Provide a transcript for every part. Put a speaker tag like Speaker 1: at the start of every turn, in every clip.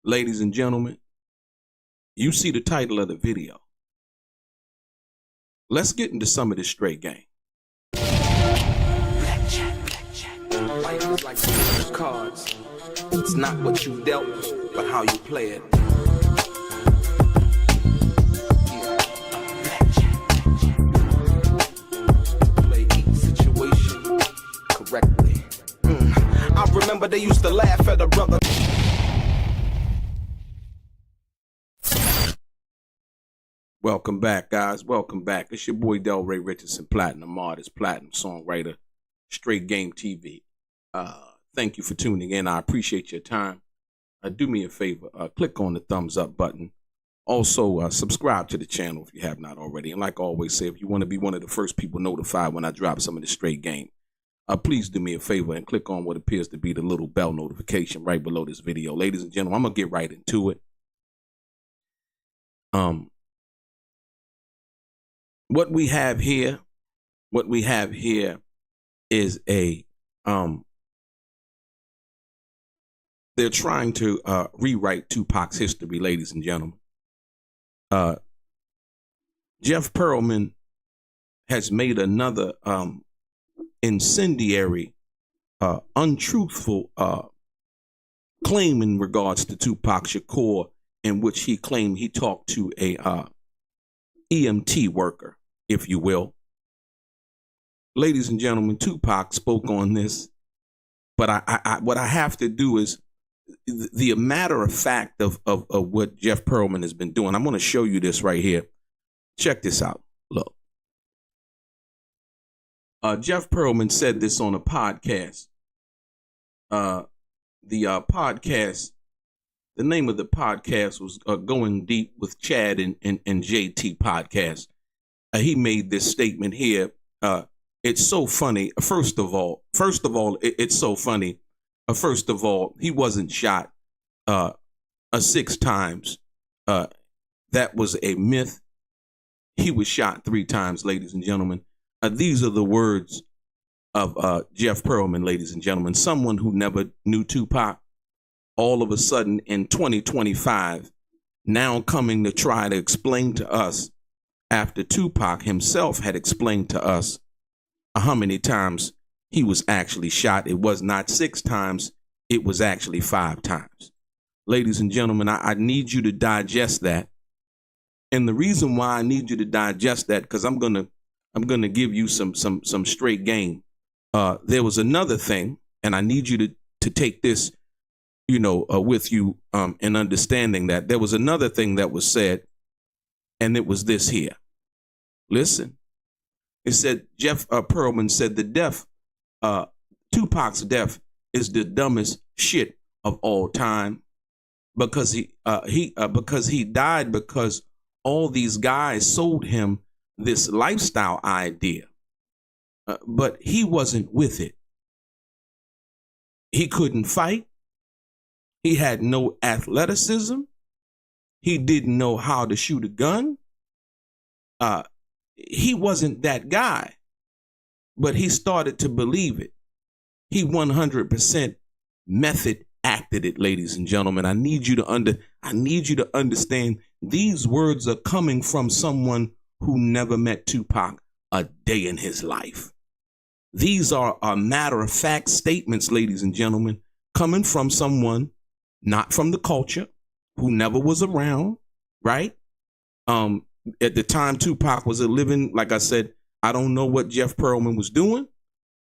Speaker 1: Ladies and gentlemen, you see the title of the video. Let's get into some of this straight game.
Speaker 2: Life is like those cards. It's not what you dealt, but how you play it. Play each situation correctly. I remember they used to laugh at a brother.
Speaker 1: Welcome back, guys. Welcome back. It's your boy Delray Richardson, platinum artist, platinum songwriter, Straight Game TV. Thank you for tuning in. I appreciate your time. Do me a favor, click on the thumbs up button. Also, subscribe to the channel if you have not already. And like I always say, if you want to be one of the first people notified when I drop some of the straight game, please do me a favor and click on what appears to be the little bell notification right below this video. Ladies and gentlemen, I'm going to get right into it. What we have here is a, they're trying to rewrite Tupac's history, ladies and gentlemen. Jeff Pearlman has made another incendiary, untruthful claim in regards to Tupac Shakur, in which he claimed he talked to a EMT worker, if you will. Ladies and gentlemen, Tupac spoke on this, but what I have to do is the matter of fact of what Jeff Pearlman has been doing. I'm going to show you this right here. Check this out. Look. Jeff Pearlman said this on a podcast. The name of the podcast was Going Deep with Chad and JT podcast. He made this statement here. It's so funny. First of all, it's so funny. First of all, he wasn't shot 6 times. That was a myth. He was shot 3 times, ladies and gentlemen. These are the words of Jeff Pearlman, ladies and gentlemen. Someone who never knew Tupac, all of a sudden in 2025, now coming to try to explain to us, after Tupac himself had explained to us how many times he was actually shot. It was not 6 times, it was actually 5 times. Ladies and gentlemen, I need you to digest that. And the reason why I need you to digest that, because I'm gonna give you some straight game. There was another thing, and I need you to take this, with you in understanding that there was another thing that was said, and it was this here. Listen, it said, Jeff Pearlman said Tupac's death is the dumbest shit of all time, because he died because all these guys sold him this lifestyle idea, but he wasn't with it. He couldn't fight. He had no athleticism. He didn't know how to shoot a gun. He wasn't that guy, but he started to believe it. He 100% method acted it, ladies and gentlemen. I need you to understand these words are coming from someone who never met Tupac a day in his life. These are matter-of-fact statements, ladies and gentlemen, coming from someone not from the culture, who never was around, right? At the time Tupac was living, like I said, I don't know what Jeff Pearlman was doing,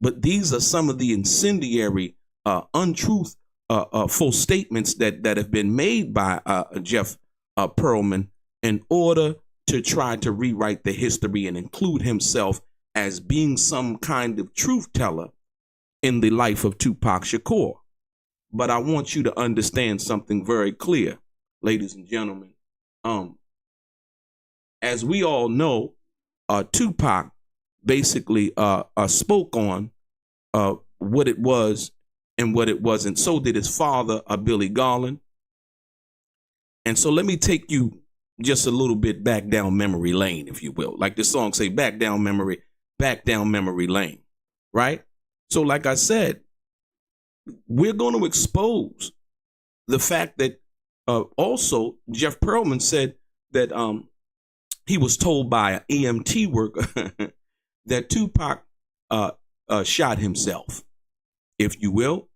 Speaker 1: but these are some of the incendiary, untruthful statements that have been made by Jeff Pearlman in order to try to rewrite the history and include himself as being some kind of truth teller in the life of Tupac Shakur. But I want you to understand something very clear, ladies and gentlemen. As we all know, Tupac basically spoke on what it was and what it wasn't. So did his father, Billy Garland. And so let me take you just a little bit back down memory lane, if you will. Like the song say, back down memory lane, right? So like I said, we're going to expose the fact that Also, Jeff Pearlman said that he was told by an EMT worker that Tupac shot himself, if you will.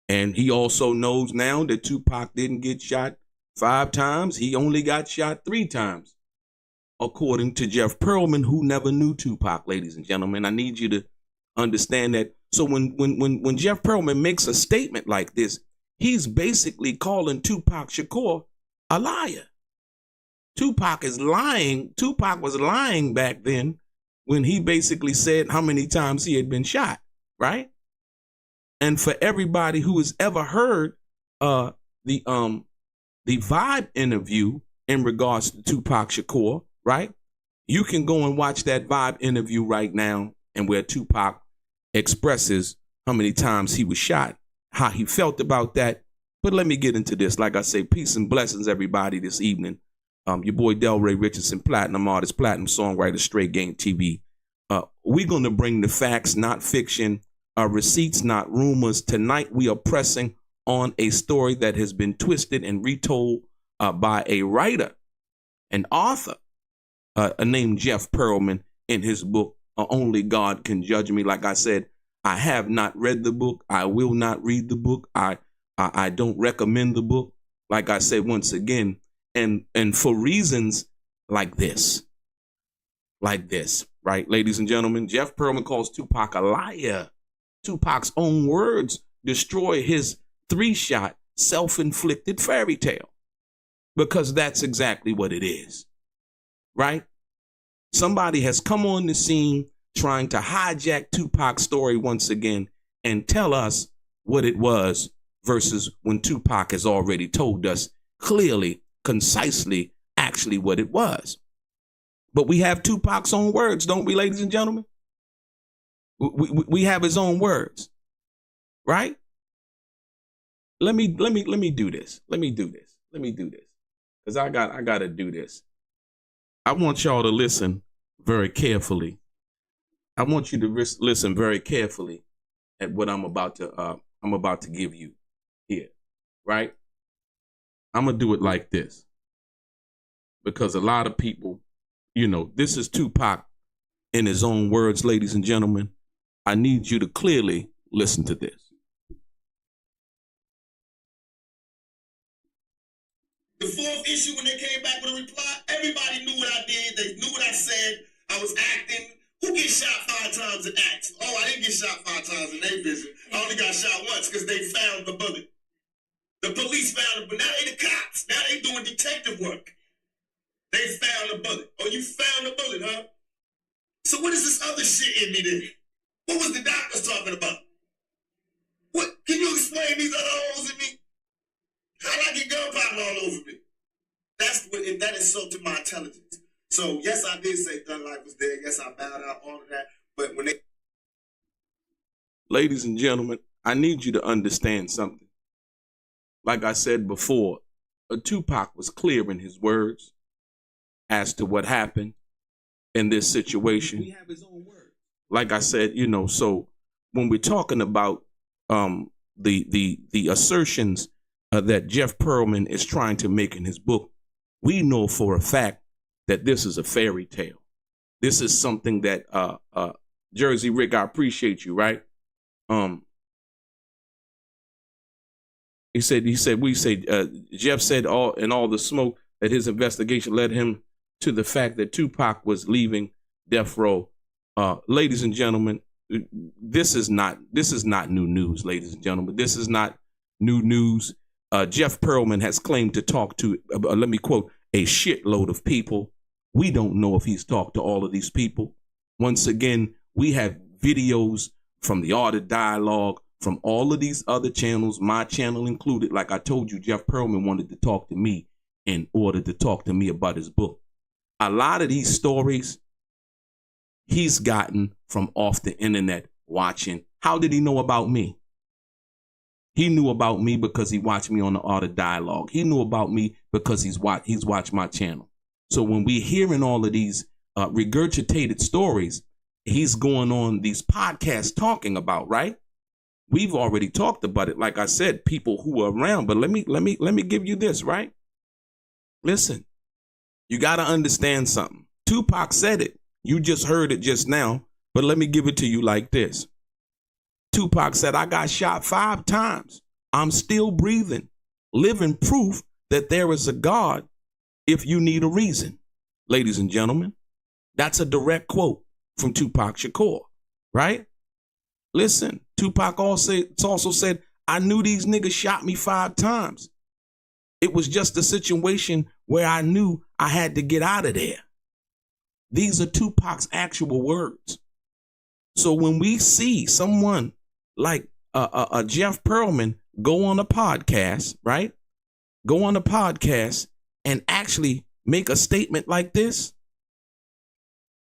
Speaker 1: And he also knows now that Tupac didn't get shot 5 times. He only got shot 3 times, according to Jeff Pearlman, who never knew Tupac, ladies and gentlemen. I need you to understand that. So when Jeff Pearlman makes a statement like this, he's basically calling Tupac Shakur a liar. Tupac is lying. Tupac was lying back then when he basically said how many times he had been shot, right? And for everybody who has ever heard the Vibe interview in regards to Tupac Shakur, right? You can go and watch that Vibe interview right now, and where Tupac expresses how many times he was shot, how he felt about that. But let me get into this. Like I say, peace and blessings, everybody, this evening. Your boy Delray Richardson, platinum artist, platinum songwriter, Straight Game TV. We're going to bring the facts, not fiction, receipts, not rumors. Tonight, we are pressing on a story that has been twisted and retold by a writer, an author named Jeff Pearlman in his book, Only God Can Judge Me. Like I said, I have not read the book. I will not read the book. I don't recommend the book. Like I said, once again, and for reasons like this, right, ladies and gentlemen, Jeff Pearlman calls Tupac a liar. Tupac's own words destroy his 3-shot self-inflicted fairy tale, because that's exactly what it is, right? Somebody has come on the scene trying to hijack Tupac's story once again and tell us what it was versus when Tupac has already told us clearly, concisely, actually what it was. But we have Tupac's own words, don't we, ladies and gentlemen? We have his own words, right? Let me do this. Let me do this. Because I got to do this. I want y'all to listen very carefully. I want you to listen very carefully at what I'm about to give you here, right? I'm going to do it like this, because a lot of people, this is Tupac in his own words, ladies and gentlemen. I need you to clearly listen to this.
Speaker 3: The 4th issue, when they came back with a reply, everybody knew what I did. They knew what I said. I was acting. Who gets shot 5 times in acts? Oh, I didn't get shot 5 times in their vision. I only got shot once because they found the bullet. The police found it, but now they the cops. Now they doing detective work. They found the bullet. Oh, you found the bullet, huh? So what is this other shit in me then? What was the doctors talking about? What? Can you explain these other holes in me? How did I get gunpowder all over me? That insulted my intelligence. So yes, I did say gun life was dead. Yes, I bowed out, all of that. But when they...
Speaker 1: Ladies and gentlemen, I need you to understand something. Like I said before, Tupac was clear in his words as to what happened in this situation.
Speaker 3: We have his own words.
Speaker 1: Like I said, so when we're talking about the assertions that Jeff Pearlman is trying to make in his book, we know for a fact that this is a fairy tale. This is something that Jersey Rick, I appreciate you, right? Jeff said all the smoke that his investigation led him to the fact that Tupac was leaving death row. Ladies and gentlemen, this is not new news, ladies and gentlemen. This is not new news. Jeff Pearlman has claimed to talk to, let me quote, a shitload of people. We don't know if he's talked to all of these people. Once again, we have videos from the Art of Dialogue, from all of these other channels, my channel included. Like I told you, Jeff Pearlman wanted to talk to me in order to talk to me about his book. A lot of these stories he's gotten from off the internet watching. How did he know about me? He knew about me because he watched me on the Art of Dialogue. He knew about me because he's watched my channel. So when we're hearing all of these regurgitated stories, he's going on these podcasts talking about, right? We've already talked about it. Like I said, people who are around. But let me give you this, right? Listen, you got to understand something. Tupac said it. You just heard it just now, but let me give it to you like this. Tupac said, I got shot 5 times. I'm still breathing, living proof that there is a God if you need a reason. Ladies and gentlemen, that's a direct quote from Tupac Shakur, right? Listen, Tupac also said, I knew these niggas shot me 5 times. It was just a situation where I knew I had to get out of there. These are Tupac's actual words. So when we see someone like Jeff Pearlman go on a podcast, right? Go on a podcast and actually make a statement like this,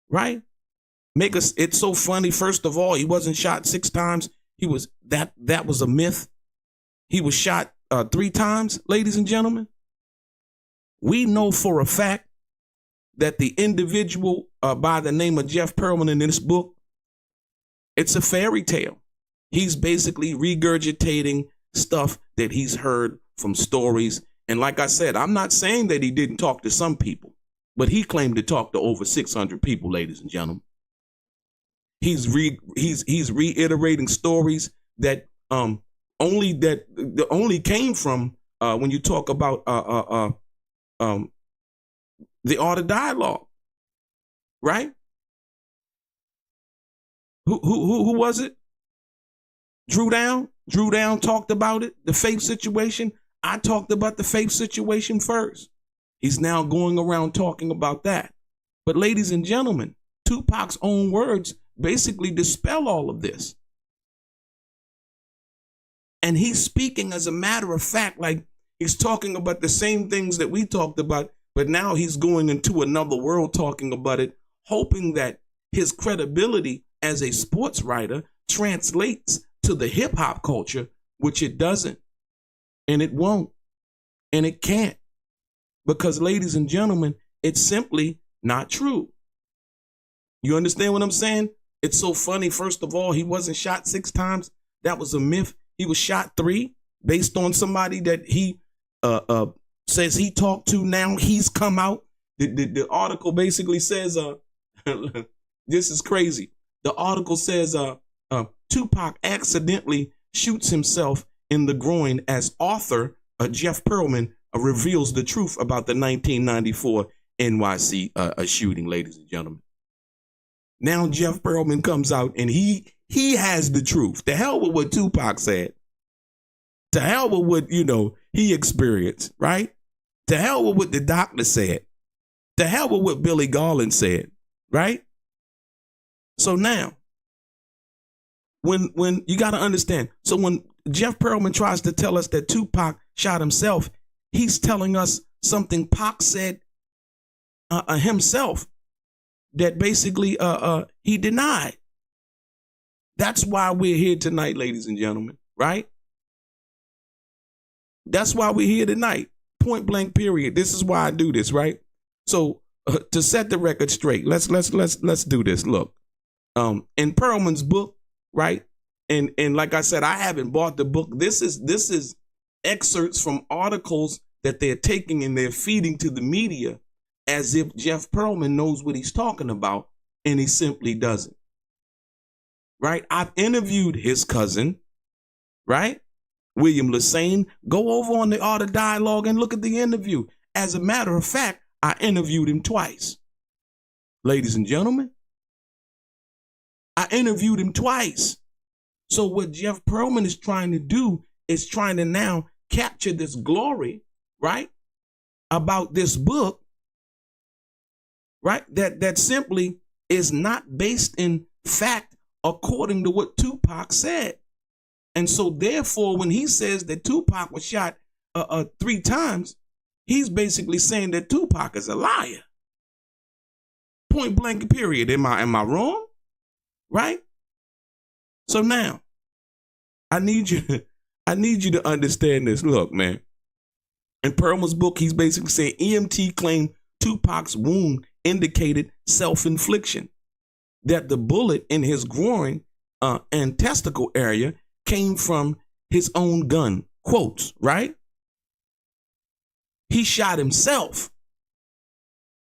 Speaker 1: right? It's so funny. First of all, he wasn't shot 6 times. That was a myth. He was shot 3 times, ladies and gentlemen. We know for a fact that the individual by the name of Jeff Pearlman in this book, it's a fairy tale. He's basically regurgitating stuff that he's heard from stories. And like I said, I'm not saying that he didn't talk to some people, but he claimed to talk to over 600 people, ladies and gentlemen. He's reiterating stories that only came from when you talk about the art of dialogue, right? Who was it? Drew Down talked about it, the faith situation. I talked about the faith situation first. He's now going around talking about that. But ladies and gentlemen, Tupac's own words basically dispel all of this. And he's speaking as a matter of fact, like he's talking about the same things that we talked about, but now he's going into another world talking about it, hoping that his credibility as a sports writer translates to the hip hop culture, which it doesn't, and it won't, and it can't, because ladies and gentlemen, it's simply not true. You understand what I'm saying? It's so funny. First of all, he wasn't shot 6 times. That was a myth. He was shot 3 based on somebody that he says he talked to. Now he's come out. The article basically says, this is crazy. The article says Tupac accidentally shoots himself in the groin as author Jeff Pearlman reveals the truth about the 1994 NYC shooting, ladies and gentlemen. Now Jeff Pearlman comes out and he has the truth. To hell with what Tupac said. To hell with what, he experienced, right? To hell with what the doctor said. To hell with what Billy Garland said, right? So now, when you got to understand, so when Jeff Pearlman tries to tell us that Tupac shot himself, he's telling us something Pac said himself that basically he denied. That's why we're here tonight, ladies and gentlemen, right? That's why we're here tonight. Point blank, period. This is why I do this, right? So to set the record straight, let's do this. Look, in Pearlman's book, right? And like I said, I haven't bought the book. This is excerpts from articles that they're taking and they're feeding to the media as if Jeff Pearlman knows what he's talking about, and he simply doesn't. Right? I've interviewed his cousin, right? William Lassane. Go over on the Art of Dialogue and look at the interview. As a matter of fact, I interviewed him twice. Ladies and gentlemen, I interviewed him twice. So what Jeff Pearlman is trying to do is trying to now capture this glory, right, about this book, right, that simply is not based in fact according to what Tupac said. And so therefore, when he says that Tupac was shot 3 times, he's basically saying that Tupac is a liar. Point blank, period. Am I wrong? Right? So now, I need you to understand this. Look, man. In Pearlman's book, he's basically saying EMT claimed Tupac's wound indicated self-infliction, that the bullet in his groin and testicle area came from his own gun. Quotes, right? He shot himself.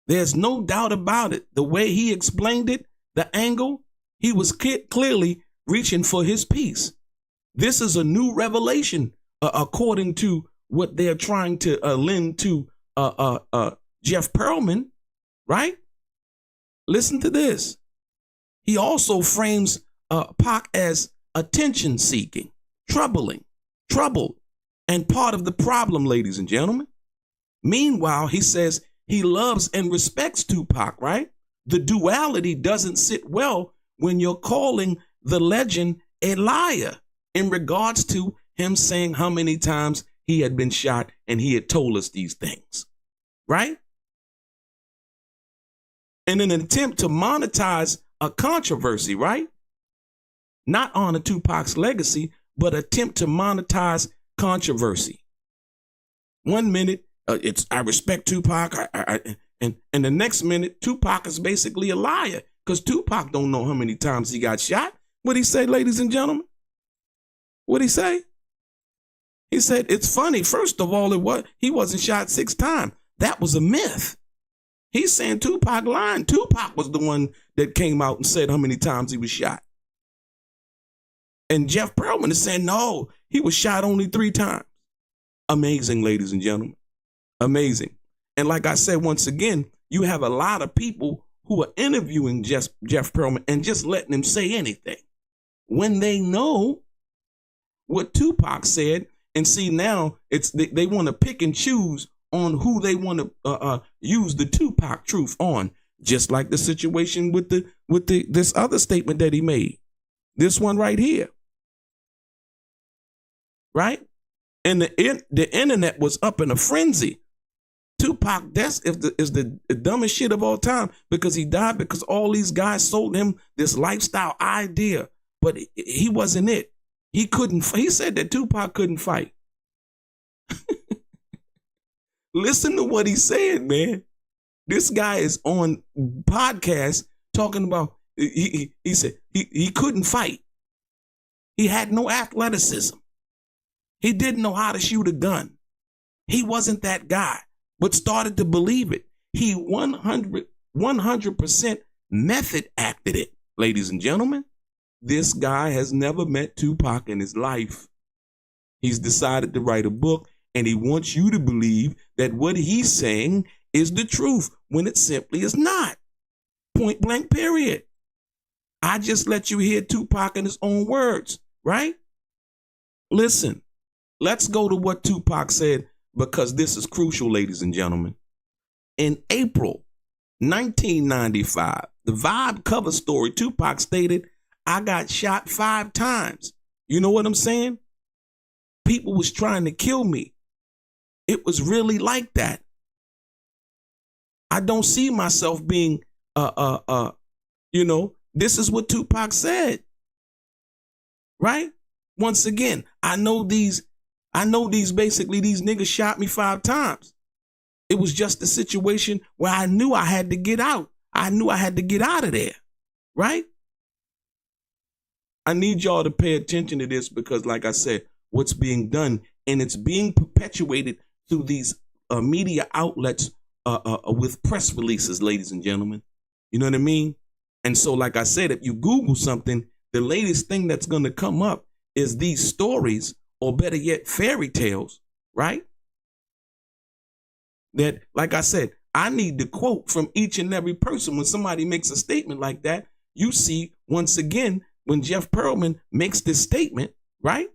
Speaker 1: There's no doubt about it. The way he explained it, the angle, he was clearly reaching for his peace. This is a new revelation, according to what they're trying to lend to Jeff Pearlman, right? Listen to this. He also frames Pac as attention-seeking, troubled, and part of the problem, ladies and gentlemen. Meanwhile, he says he loves and respects Tupac, right? The duality doesn't sit well when you're calling the legend a liar in regards to him saying how many times he had been shot and he had told us these things, right? In an attempt to monetize a controversy, right? Not honor Tupac's legacy, but attempt to monetize controversy. 1 minute, it's I respect Tupac, and the next minute, Tupac is basically a liar because Tupac don't know how many times he got shot. What'd he say, ladies and gentlemen? What'd he say? He said, it's funny. First of all, he wasn't shot 6 times. That was a myth. He's saying Tupac lying. Tupac was the one that came out and said how many times he was shot. And Jeff Pearlman is saying, no, he was shot only 3 times. Amazing, ladies and gentlemen. Amazing. And like I said, once again, you have a lot of people who are interviewing Jeff Pearlman and just letting him say anything when they know what Tupac said. And see, now they want to pick and choose on who they want to use the Tupac truth on, just like the situation with this other statement that he made. This one right here. Right? And the internet was up in a frenzy. Tupac death is the dumbest shit of all time because he died because all these guys sold him this lifestyle idea, but he wasn't it. He said that Tupac couldn't fight. Listen to what he said, man. This guy is on podcast talking about, he said he couldn't fight. He had no athleticism. He didn't know how to shoot a gun. He wasn't that guy, but started to believe it. He 100% method acted it, ladies and gentlemen. This guy has never met Tupac in his life. He's decided to write a book, and he wants you to believe that what he's saying is the truth when it simply is not. Point blank, period. I just let you hear Tupac in his own words, right? Listen, let's go to what Tupac said, because this is crucial, ladies and gentlemen. In April 1995, the Vibe cover story, Tupac stated, I got shot 5 times. You know what I'm saying? People was trying to kill me. It was really like that. I don't see myself being, this is what Tupac said. Right? Once again, I know these niggas shot me 5 times. It was just a situation where I knew I had to get out. I knew I had to get out of there. Right? I need y'all to pay attention to this because, like I said, what's being done, and it's being perpetuated through these media outlets with press releases, ladies and gentlemen. You know what I mean? And so, like I said, if you Google something, the latest thing that's going to come up is these stories, or better yet, fairy tales, right? That, like I said, I need the quote from each and every person. When somebody makes a statement like that, you see, once again, when Jeff Pearlman makes this statement, right?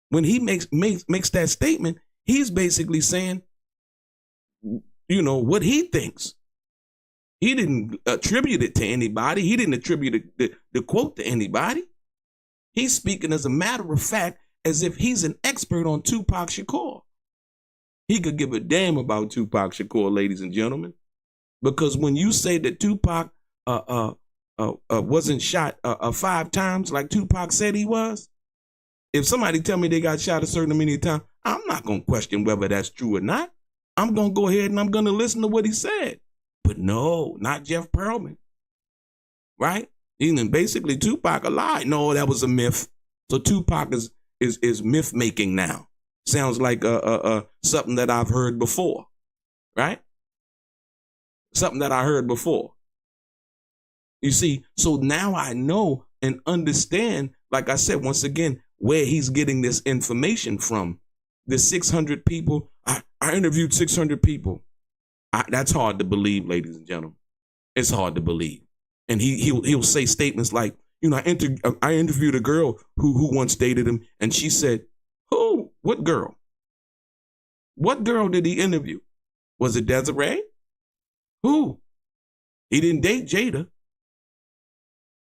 Speaker 1: When he makes that statement, he's basically saying, what he thinks. He didn't attribute it to anybody. He didn't attribute the quote to anybody. He's speaking as a matter of fact, as if he's an expert on Tupac Shakur. He could give a damn about Tupac Shakur, ladies and gentlemen. Because when you say that Tupac wasn't shot 5 times like Tupac said he was, if somebody tell me they got shot a certain many times, I'm not going to question whether that's true or not. I'm going to go ahead and I'm going to listen to what he said. But no, not Jeff Pearlman. Right? Even basically Tupac a lie. No, that was a myth. So Tupac is myth making now. Sounds like something that I've heard before, right? Something that I heard before. You see, so now I know and understand, like I said, once again, where he's getting this information from. The 600 people, I interviewed 600 people. That's hard to believe, ladies and gentlemen. It's hard to believe. And he'll say statements like, you know, I interviewed a girl who once dated him, and she said, "Who? What girl? What girl did he interview? Was it Desiree? Who? He didn't date Jada.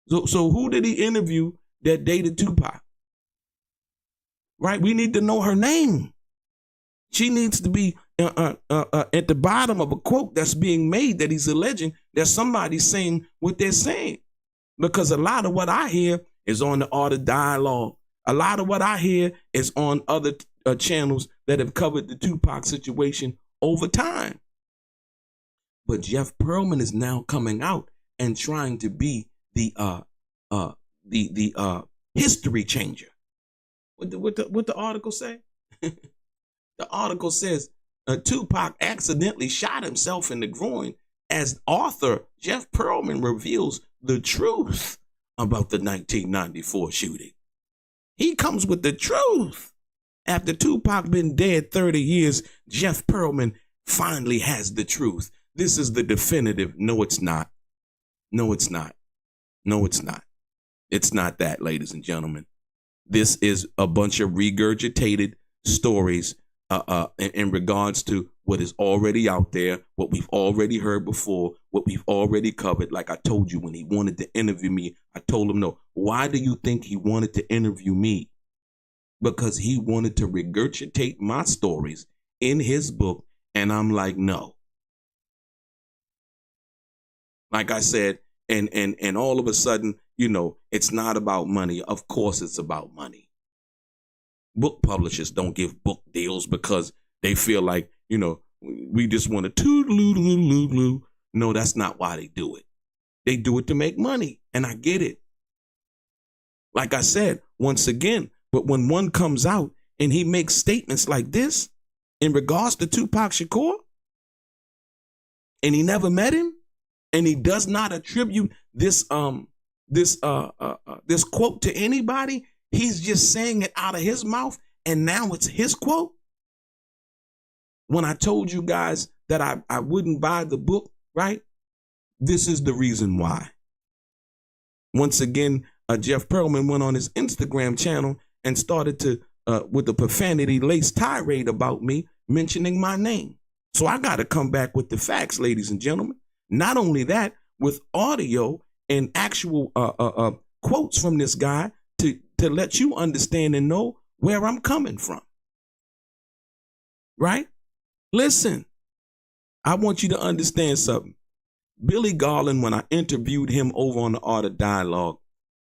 Speaker 1: So who did he interview that dated Tupac? Right? We need to know her name. She needs to be at the bottom of a quote that's being made that he's alleging that somebody's saying what they're saying. Because a lot of what I hear is on the Art of Dialogue. A lot of what I hear is on other channels that have covered the Tupac situation over time. But Jeff Pearlman is now coming out and trying to be the history changer. What the article say? The article says Tupac accidentally shot himself in the groin as author Jeff Pearlman reveals the truth about the 1994 shooting. He comes with the truth. After Tupac been dead 30 years, Jeff Pearlman finally has the truth. This is the definitive. No, it's not. No, it's not. No, it's not. It's not that, ladies and gentlemen. This is a bunch of regurgitated stories in regards to what is already out there, what we've already heard before, what we've already covered. Like I told you, when he wanted to interview me, I told him no. Why do you think he wanted to interview me? Because he wanted to regurgitate my stories in his book. And I'm like, no. Like I said, and all of a sudden, you know, it's not about money. Of course it's about money. Book publishers don't give book deals because they feel like, you know, we just want to toodaloo. No, that's not why they do it. They do it to make money, and I get it. Like I said, once again, but when one comes out and he makes statements like this in regards to Tupac Shakur, and he never met him, and he does not attribute this quote to anybody, he's just saying it out of his mouth, and now it's his quote. When I told you guys that I wouldn't buy the book, right? This is the reason why. Once again, Jeff Pearlman went on his Instagram channel and started to, with a profanity-laced tirade about me, mentioning my name. So I got to come back with the facts, ladies and gentlemen. Not only that, with audio and actual quotes from this guy to let you understand and know where I'm coming from. Right? Listen, I want you to understand something. Billy Garland, when I interviewed him over on the Art of Dialogue,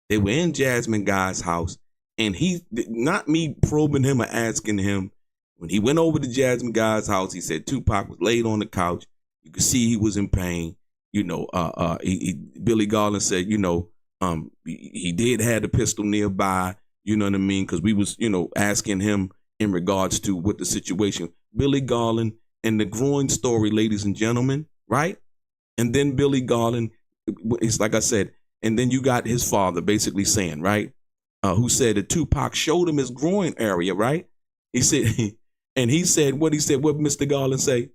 Speaker 1: they were in Jasmine Guy's house, and he, not me probing him or asking him, when he went over to Jasmine Guy's house, he said Tupac was laid on the couch. You could see he was in pain. You know, Billy Garland said, you know, he did have the pistol nearby, you know what I mean? Because we was, you know, asking him in regards to what the situation. Billy Garland and the groin story, ladies and gentlemen, right? And then Billy Garland, it's like I said, and then you got his father basically saying, right, who said that Tupac showed him his groin area, right? He said, and he said, what Mr. Garland say?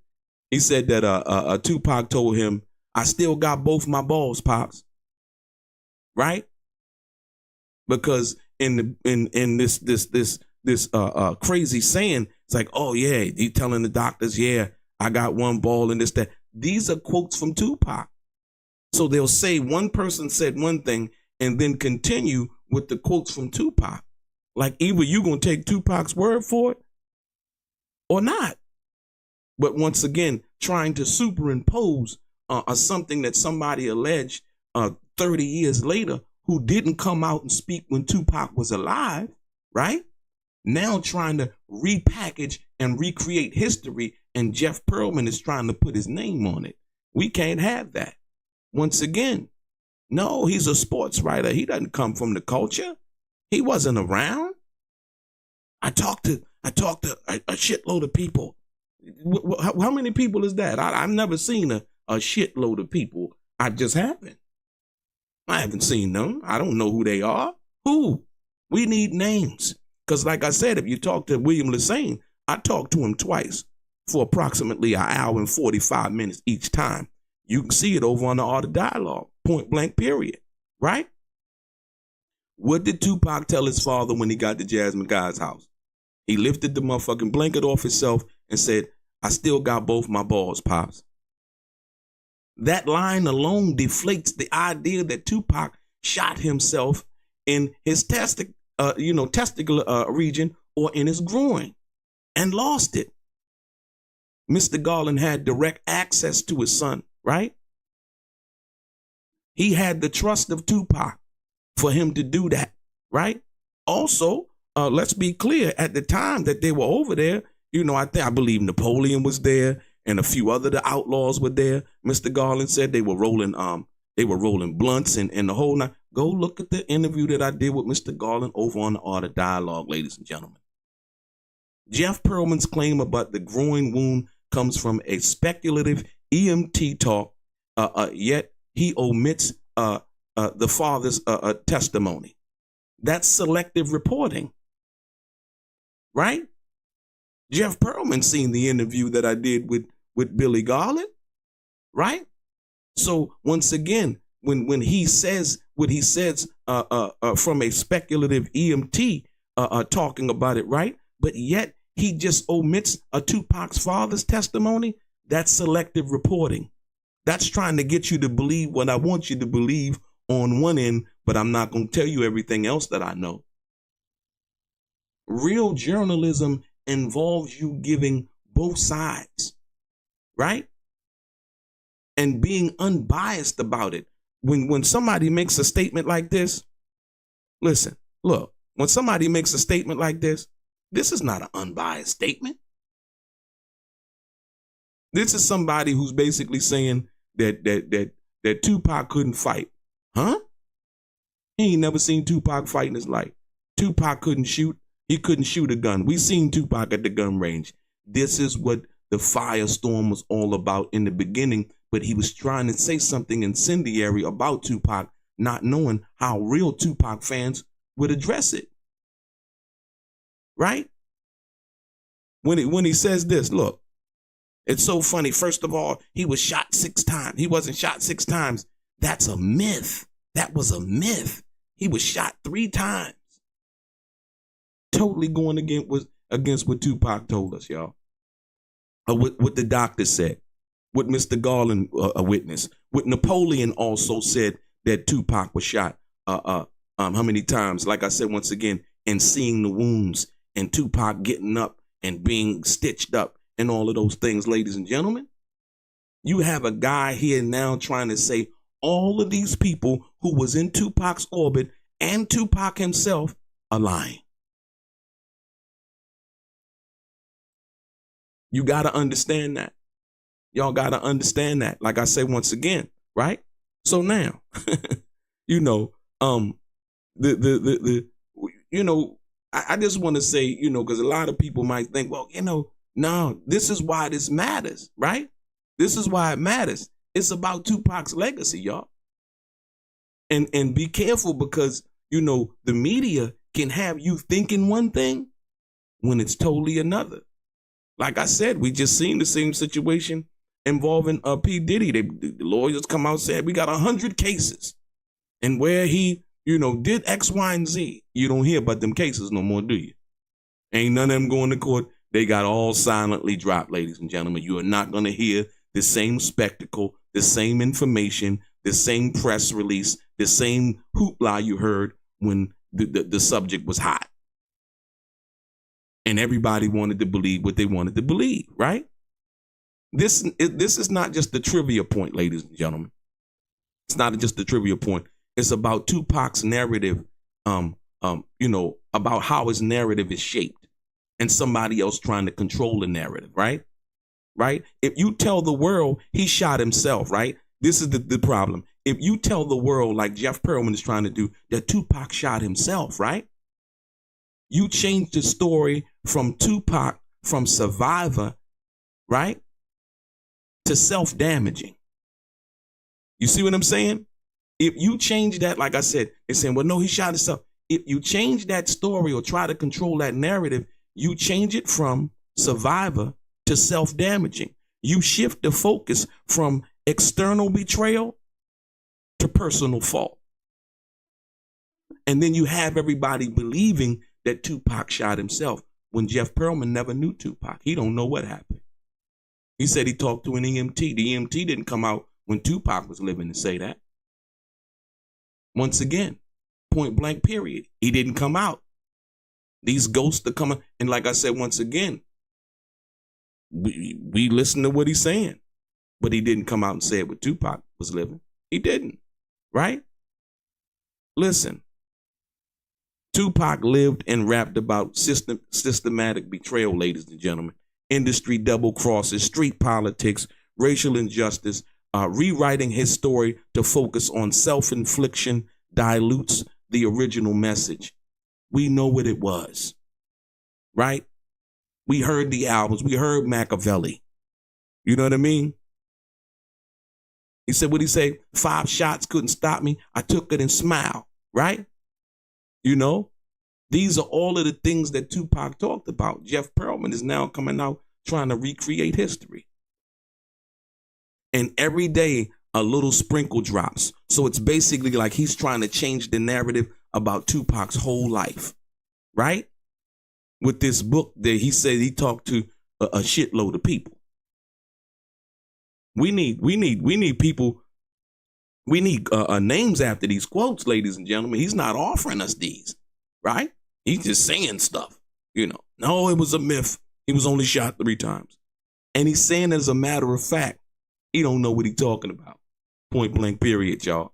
Speaker 1: He said that Tupac told him, I still got both my balls, Pops. Right? Because in this crazy saying, it's like, oh yeah, he telling the doctors, yeah, I got one ball and this, that. These are quotes from Tupac. So they'll say one person said one thing and then continue with the quotes from Tupac. Like either you're going to take Tupac's word for it or not. But once again, trying to superimpose something that somebody alleged 30 years later who didn't come out and speak when Tupac was alive, right? Now trying to repackage and recreate history, and Jeff Pearlman is trying to put his name on it. We can't have that. Once again, no, he's a sports writer. He doesn't come from the culture. He wasn't around. I talked I talked to a shitload of people. How many people is that? I've never seen a shitload of people. I just haven't. I haven't seen them. I don't know who they are. Who? We need names. Because like I said, if you talk to William Lassane, I talked to him twice for approximately an hour and 45 minutes each time. You can see it over on the Art of Dialogue, point blank period, right? What did Tupac tell his father when he got to Jasmine Guy's house? He lifted the motherfucking blanket off himself and said, I still got both my balls, Pops. That line alone deflates the idea that Tupac shot himself in his testicular region or in his groin and lost it. Mr. Garland had direct access to his son, right? He had the trust of Tupac for him to do that, right? Also, let's be clear, at the time that they were over there, I believe Napoleon was there and a few other the outlaws were there. Mr. Garland said they were rolling blunts and the whole night. Go look at the interview that I did with Mr. Garland over on the Art of Dialogue, ladies and gentlemen. Jeff Pearlman's claim about the groin wound comes from a speculative EMT talk, yet he omits the father's testimony. That's selective reporting, right? Jeff Pearlman seen the interview that I did with Billy Garland, right? So once again, when he says what he says from a speculative EMT talking about it, right? But yet he just omits a Tupac's father's testimony. That's selective reporting. That's trying to get you to believe what I want you to believe on one end, but I'm not going to tell you everything else that I know. Real journalism involves you giving both sides, right? And being unbiased about it. When somebody makes a statement like this, listen, look, when somebody makes a statement like this is not an unbiased statement. This is somebody who's basically saying that Tupac couldn't fight. Huh? He ain't never seen Tupac fight in his life. Tupac couldn't shoot. He couldn't shoot a gun. We seen Tupac at the gun range. This is what the firestorm was all about in the beginning, but he was trying to say something incendiary about Tupac, not knowing how real Tupac fans would address it. Right? When he says this, look, it's so funny. First of all, he was shot 6 times. He wasn't shot 6 times. That's a myth. That was a myth. He was shot 3 times. Totally going against what Tupac told us, y'all. What the doctor said. What Mr. Garland witnessed. What Napoleon also said that Tupac was shot how many times? Like I said, once again, and seeing the wounds and Tupac getting up and being stitched up and all of those things, ladies and gentlemen. You have a guy here now trying to say all of these people who was in Tupac's orbit and Tupac himself are lying. You got to understand that. Y'all got to understand that. Like I say once again, right? So now, I just want to say, because a lot of people might think, well, no, this is why this matters, right? This is why it matters. It's about Tupac's legacy, y'all. And be careful because, the media can have you thinking one thing when it's totally another. Like I said, we just seen the same situation involving P. Diddy. The lawyers come out and said, we got 100 cases. And where he, did X, Y, and Z. You don't hear about them cases no more, do you? Ain't none of them going to court. They got all silently dropped, ladies and gentlemen. You are not going to hear the same spectacle, the same information, the same press release, the same hoopla you heard when the subject was hot. And everybody wanted to believe what they wanted to believe, right? This is not just the trivia point, ladies and gentlemen. It's not just the trivia point. It's about Tupac's narrative, about how his narrative is shaped and somebody else trying to control the narrative, right? Right? If you tell the world he shot himself, right? This is the problem. If you tell the world, like Jeff Pearlman is trying to do, that Tupac shot himself, right? you changed the story from Tupac, from survivor, right, to self-damaging. You see what I'm saying? If you change that, like I said, it's saying, well, no, he shot himself. If you change that story or try to control that narrative, you change it from survivor to self-damaging. You shift the focus from external betrayal to personal fault. And then you have everybody believing that Tupac shot himself when Jeff Pearlman never knew Tupac. He don't know what happened. He said he talked to an EMT. The EMT didn't come out when Tupac was living to say that. Once again, point blank period. He didn't come out. These ghosts are coming. And like I said, once again, we listen to what he's saying. But he didn't come out and say it when Tupac was living. He didn't. Right? Listen. Tupac lived and rapped about systematic betrayal, ladies and gentlemen. Industry double crosses, street politics, racial injustice, rewriting his story to focus on self-infliction dilutes the original message. We know what it was, right? We heard the albums. We heard Machiavelli. You know what I mean? He said, what'd he say? 5 shots couldn't stop me. I took it and smiled, right? You know, these are all of the things that Tupac talked about. Jeff Pearlman is now coming out trying to recreate history. And every day, a little sprinkle drops. So it's basically like he's trying to change the narrative about Tupac's whole life, right? With this book that he said he talked to a shitload of people. We need people. We need names after these quotes, ladies and gentlemen. He's not offering us these, right? He's just saying stuff, you know. No, it was a myth. He was only shot 3 times. And he's saying as a matter of fact, he don't know what he's talking about. Point blank period, y'all.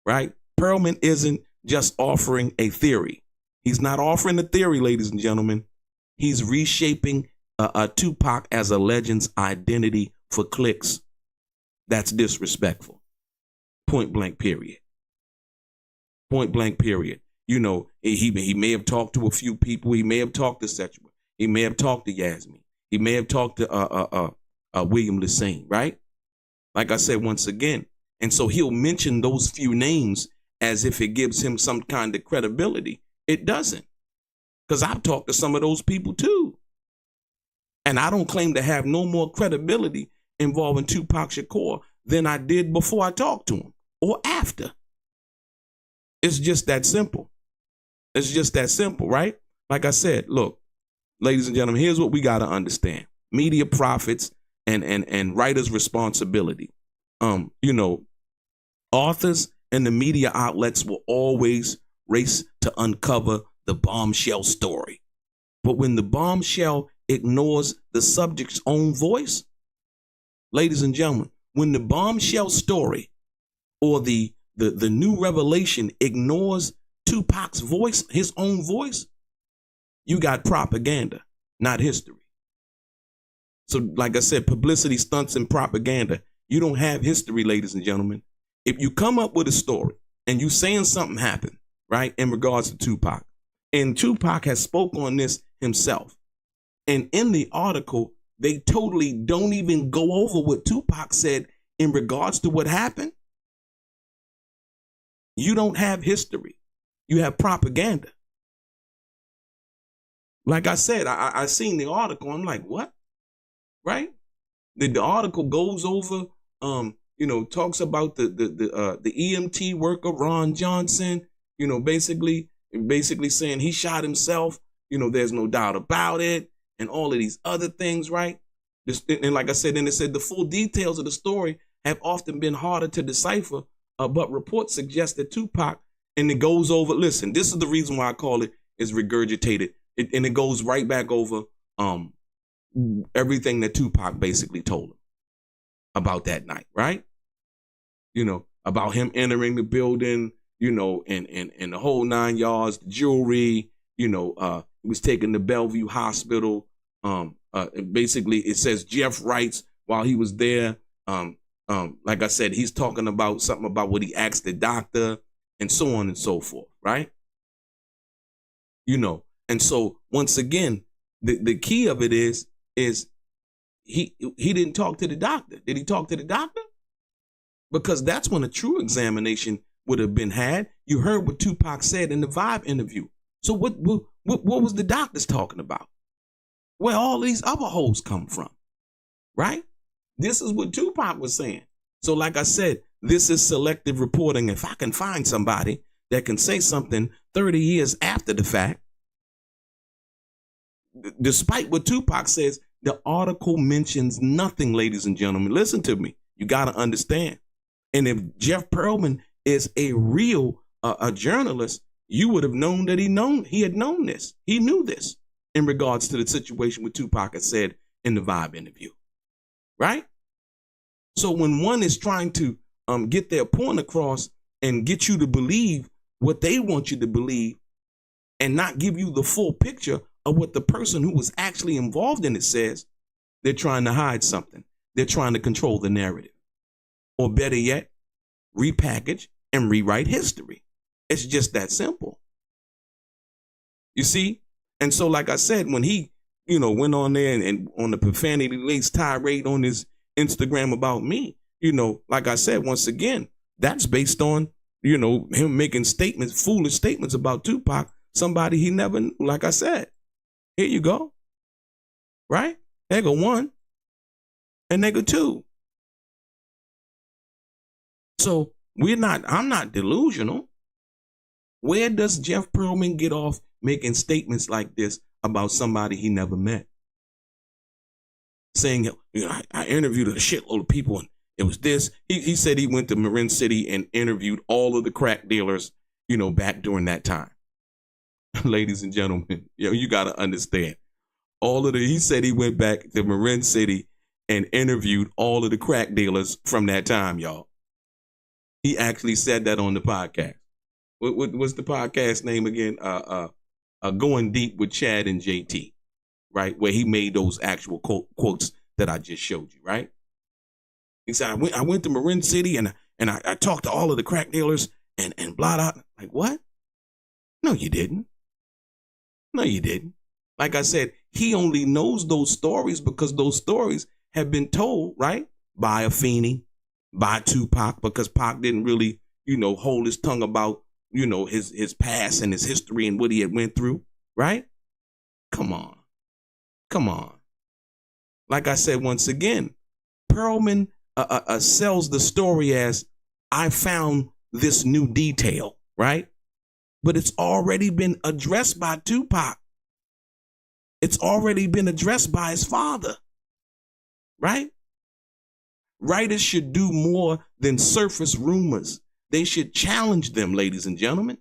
Speaker 1: Right? Pearlman isn't just offering a theory. He's not offering a theory, ladies and gentlemen. He's reshaping Tupac as a legend's identity for clicks. That's disrespectful. Point blank period. Point blank period. You know, he may have talked to a few people. He may have talked to Sexual. He may have talked to Yasmin. He may have talked to William Lassane, right? Like I said, once again. And so he'll mention those few names as if it gives him some kind of credibility. It doesn't. Because I've talked to some of those people too. And I don't claim to have no more credibility involving Tupac Shakur than I did before I talked to him or after. It's just that simple. It's just that simple, right? Like I said, look, ladies and gentlemen, here's what we got to understand. Media profits and writers' responsibility. You know, authors and the media outlets will always race to uncover the bombshell story. But when the bombshell ignores the subject's own voice, ladies and gentlemen, when the bombshell story or the new revelation ignores Tupac's voice, his own voice, you got propaganda, not history. So like I said, publicity stunts and propaganda. You don't have history, ladies and gentlemen. If you come up with a story and you saying something happened, right, in regards to Tupac, and Tupac has spoke on this himself, and in the article, they totally don't even go over what Tupac said in regards to what happened. You don't have history. You have propaganda. Like I said, I seen the article. I'm like, what? Right? The article goes over, you know, talks about the EMT worker, Ron Johnson, you know, basically saying he shot himself. You know, there's no doubt about it. And all of these other things, right? And like I said, then it said the full details of the story have often been harder to decipher, but reports suggest that Tupac, and it goes over, listen, this is the reason why I call it is regurgitated. And it goes right back over everything that Tupac basically told him about that night, right? You know, about him entering the building, you know, and the whole 9 yards, the jewelry, you know, he was taken to Bellevue Hospital. Basically, it says Jeff writes while he was there. Like I said, he's talking about something about what he asked the doctor and so on and so forth, right? You know, And so once again, the key of it is he didn't talk to the doctor. Did he talk to the doctor? Because that's when a true examination would have been had. You heard what Tupac said in the Vibe interview. So what was the doctors talking about? Where all these other hoes come from, right? This is what Tupac was saying. So like I said, this is selective reporting. If I can find somebody that can say something 30 years after the fact, despite what Tupac says, the article mentions nothing, ladies and gentlemen. Listen to me. You got to understand. And if Jeff Pearlman is a real a journalist, you would have known that he had known this. He knew this in regards to the situation with Tupac had said in the Vibe interview, right? So when one is trying to get their point across and get you to believe what they want you to believe and not give you the full picture of what the person who was actually involved in it says, they're trying to hide something. They're trying to control the narrative. Or better yet, repackage and rewrite history. It's just that simple. You see? And so, like I said, when he, went on there and on the profanity-laced tirade on his Instagram about me, like I said, once again, that's based on, him making statements, foolish statements about Tupac, somebody he never knew, like I said. Here you go. Right? There go one. And there go two. So I'm not delusional. Where does Jeff Pearlman get off making statements like this about somebody he never met? Saying, I interviewed a shitload of people and it was this. He said he went to Marin City and interviewed all of the crack dealers, back during that time. Ladies and gentlemen, you got to understand. He said he went back to Marin City and interviewed all of the crack dealers from that time, y'all. He actually said that on the podcast. What's the podcast name again? Going Deep with Chad and JT, right? Where he made those actual quotes that I just showed you, right? He said, I went to Marin City and I talked to all of the crack dealers and blah, blah. Like, what? No, you didn't. No, you didn't. Like I said, he only knows those stories because those stories have been told, right? By Afeni, by Tupac, because Pac didn't really, hold his tongue about, his past and his history and what he had went through, right? Come on. Like I said, once again, Pearlman sells the story as, I found this new detail, right? But it's already been addressed by Tupac. It's already been addressed by his father, right? Writers should do more than surface rumors. They should challenge them, ladies and gentlemen,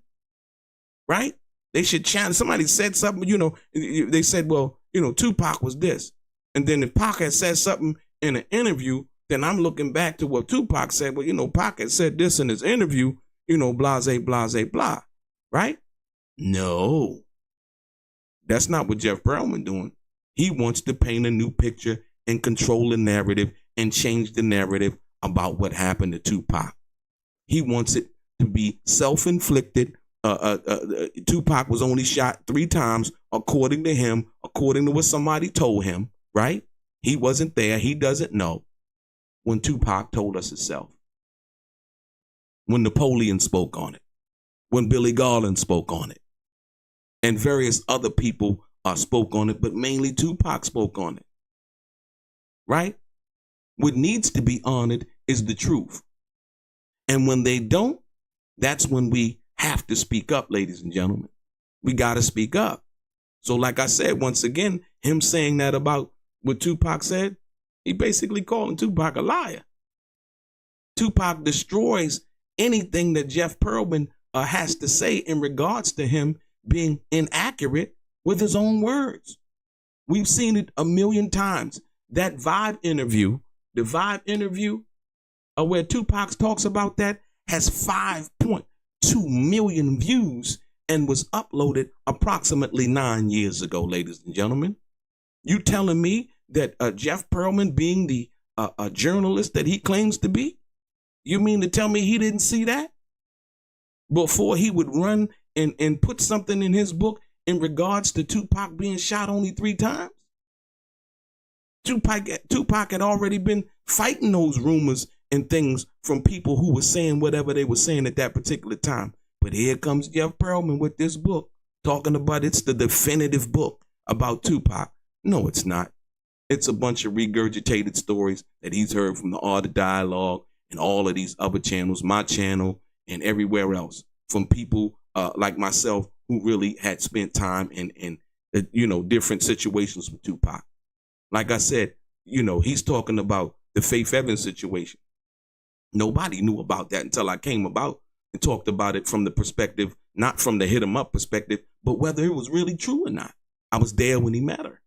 Speaker 1: right? They should challenge. Somebody said something, they said, well, Tupac was this. And then if Pac had said something in an interview, then I'm looking back to what Tupac said. Well, Pac had said this in his interview, blase, blase, blah, right? No, that's not what Jeff Pearlman doing. He wants to paint a new picture and control the narrative and change the narrative about what happened to Tupac. He wants it to be self-inflicted. Tupac was only shot 3 times, according to him, according to what somebody told him, right? He wasn't there. He doesn't know. When Tupac told us himself. When Napoleon spoke on it. When Billy Garland spoke on it. And various other people spoke on it, but mainly Tupac spoke on it. Right? What needs to be honored is the truth. And when they don't, that's when we have to speak up, ladies and gentlemen. We got to speak up. So like I said, once again, him saying that about what Tupac said, he basically calling Tupac a liar. Tupac destroys anything that Jeff Pearlman has to say in regards to him being inaccurate with his own words. We've seen it a million times. That Vibe interview, the Vibe interview where Tupac talks about that, has 5.2 million views and was uploaded approximately 9 years ago, ladies and gentlemen. You telling me that Jeff Pearlman, being the journalist that he claims to be, you mean to tell me he didn't see that? Before he would run and put something in his book in regards to Tupac being shot only 3 times? Tupac had already been fighting those rumors and things from people who were saying whatever they were saying at that particular time. But here comes Jeff Pearlman with this book, talking about it's the definitive book about Tupac. No, it's not. It's a bunch of regurgitated stories that he's heard from the Art of Dialogue and all of these other channels, my channel, and everywhere else, from people like myself who really had spent time in different situations with Tupac. Like I said, he's talking about the Faith Evans situation. Nobody knew about that until I came about and talked about it from the perspective, not from the hit 'em up perspective, but whether it was really true or not. I was there when he met her.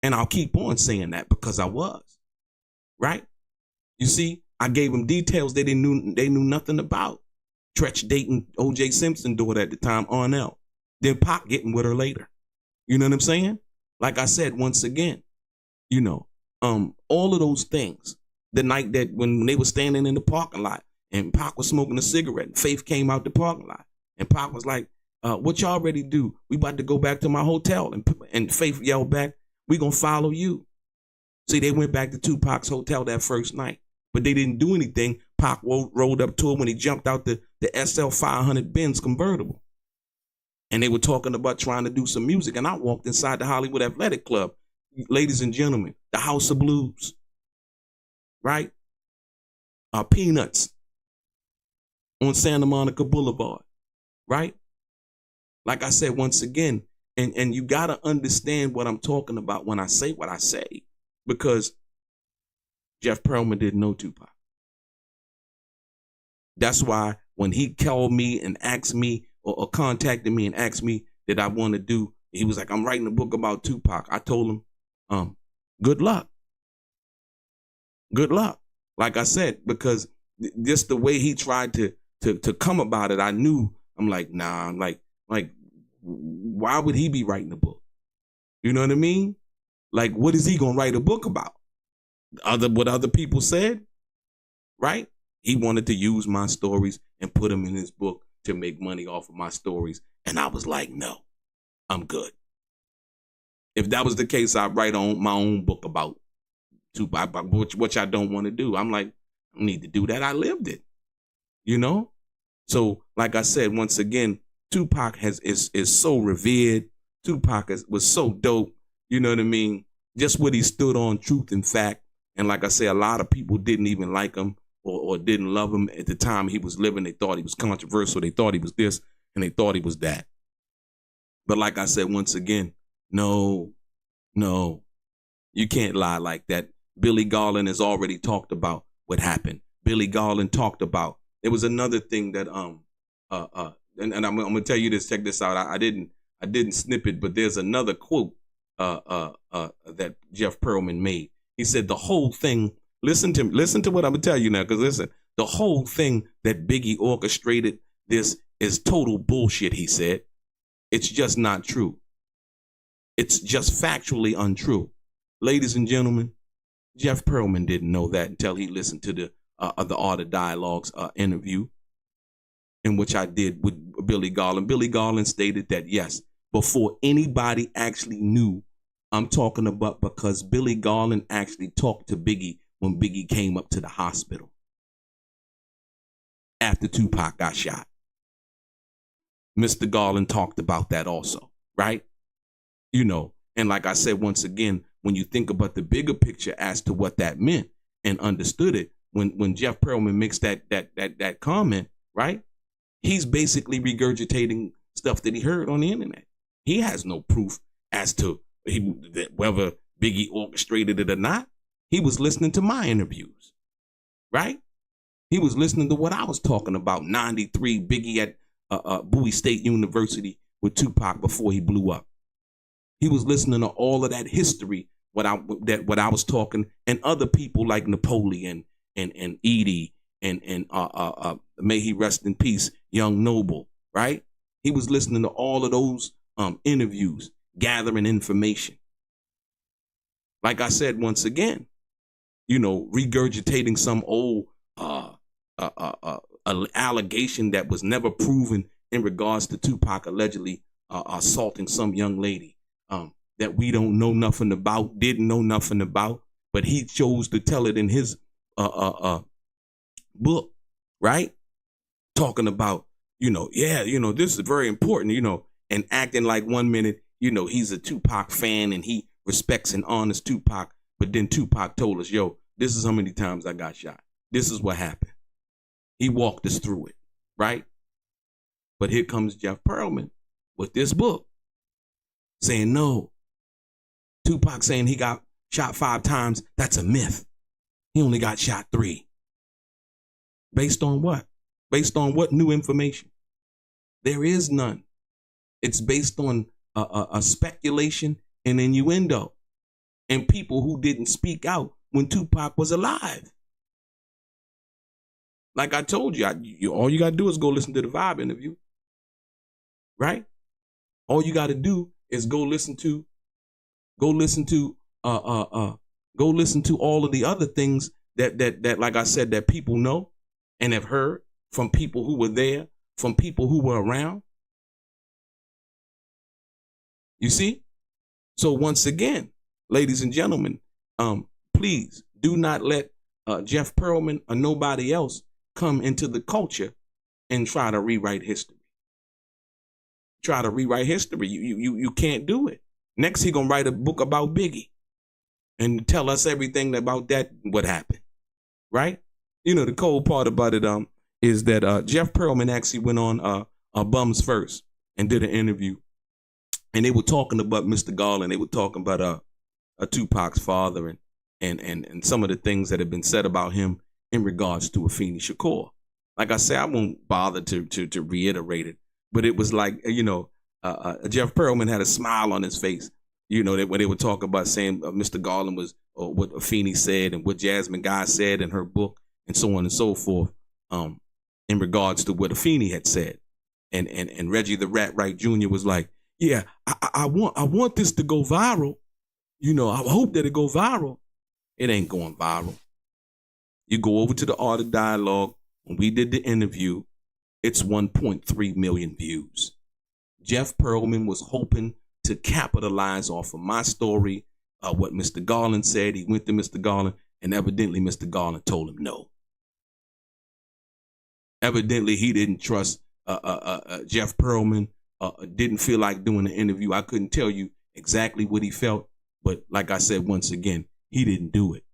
Speaker 1: And I'll keep on saying that because I was. Right? You see, I gave them details they knew nothing about. Tretch dating O.J. Simpson's daughter at the time, Arnell. Then Pac getting with her later. You know what I'm saying? Like I said, once again, all of those things. The night that when they were standing in the parking lot and Pac was smoking a cigarette and Faith came out the parking lot and Pac was like, what y'all ready to do? We about to go back to my hotel. And Faith yelled back, we gonna follow you. See, they went back to Tupac's hotel that first night, but they didn't do anything. Pac rolled up to him when he jumped out the SL 500 Benz convertible. And they were talking about trying to do some music. And I walked inside the Hollywood Athletic Club. Ladies and gentlemen, the House of Blues, right? Peanuts on Santa Monica Boulevard, right? Like I said, once again, and you got to understand what I'm talking about when I say what I say, because Jeff Pearlman didn't know Tupac. That's why when he called me and asked me or contacted me and asked me that I want to do, he was like, I'm writing a book about Tupac. I told him, good luck. Good luck. Like I said, because just the way he tried to come about it, I knew, I'm like, nah, I'm like, why would he be writing a book? You know what I mean? Like, what is he going to write a book about? What other people said, right? He wanted to use my stories and put them in his book to make money off of my stories. And I was like, no, I'm good. If that was the case, I'd write my own book about Tupac, which I don't want to do. I'm like, I don't need to do that. I lived it, So, like I said, once again, Tupac is so revered. Tupac was so dope. You know what I mean? Just what he stood on, truth and fact. And like I say, a lot of people didn't even like him or didn't love him at the time he was living. They thought he was controversial. They thought he was this and they thought he was that. But like I said, once again, no, you can't lie like that. Billy Garland has already talked about what happened. Billy Garland talked about. There was another thing that and I'm gonna tell you this. Check this out. I didn't snip it, but there's another quote that Jeff Pearlman made. He said the whole thing. Listen to what I'm gonna tell you now, because listen, the whole thing that Biggie orchestrated this is total bullshit. He said it's just not true. It's just factually untrue. Ladies and gentlemen, Jeff Pearlman didn't know that until he listened to the Art of Dialogue's interview, in which I did with Billy Garland. Billy Garland stated that, yes, before anybody actually knew, I'm talking about because Billy Garland actually talked to Biggie when Biggie came up to the hospital after Tupac got shot. Mr. Garland talked about that also, right? And like I said, once again, when you think about the bigger picture as to what that meant and understood it, when Jeff Pearlman makes that comment, right? He's basically regurgitating stuff that he heard on the internet. He has no proof as to whether Biggie orchestrated it or not. He was listening to my interviews, right? He was listening to what I was talking about. 93 Biggie at Bowie State University with Tupac before he blew up. He was listening to all of that history, what I was talking, and other people like Napoleon and Edie and may he rest in peace, Young Noble, right? He was listening to all of those interviews, gathering information. Like I said, once again, regurgitating some old allegation that was never proven in regards to Tupac allegedly assaulting some young lady that we don't know nothing about, didn't know nothing about, but he chose to tell it in his book, right? Talking about, this is very important, and acting like 1 minute, he's a Tupac fan and he respects and honors Tupac, but then Tupac told us, yo, this is how many times I got shot. This is what happened. He walked us through it, right? But here comes Jeff Pearlman with this book saying, no, Tupac saying he got shot 5 times, that's a myth. He only got shot 3. Based on what? Based on what new information? There is none. It's based on a speculation and innuendo and people who didn't speak out when Tupac was alive. Like I told you, all you got to do is go listen to the Vibe interview, right? All you got to do is go listen to all of the other things that like I said, that people know and have heard from people who were there, from people who were around. You see? So once again, ladies and gentlemen, please do not let Jeff Pearlman or nobody else come into the culture and try to rewrite history. Try to rewrite history. You can't do it. Next, he gonna write a book about Biggie and tell us everything about that, what happened, right? The cold part about it is that Jeff Pearlman actually went on Bums First and did an interview, and they were talking about Mr. Garland. They were talking about Tupac's father and some of the things that have been said about him in regards to Afeni Shakur. Like I say, I won't bother to reiterate it, but it was like, Jeff Pearlman had a smile on his face, that when they were talking about saying Mr. Garland was, or what Afeni said and what Jasmine Guy said in her book and so on and so forth, in regards to what Afeni had said. And Reggie the Rat Wright Jr. was like, yeah, I want this to go viral. I hope that it go viral. It ain't going viral. You go over to the Art of Dialogue. When we did the interview, it's 1.3 million views. Jeff Pearlman was hoping to capitalize off of my story, what Mr. Garland said. He went to Mr. Garland, and evidently Mr. Garland told him no. Evidently, he didn't trust Jeff Pearlman, didn't feel like doing the interview. I couldn't tell you exactly what he felt, but like I said, once again, he didn't do it.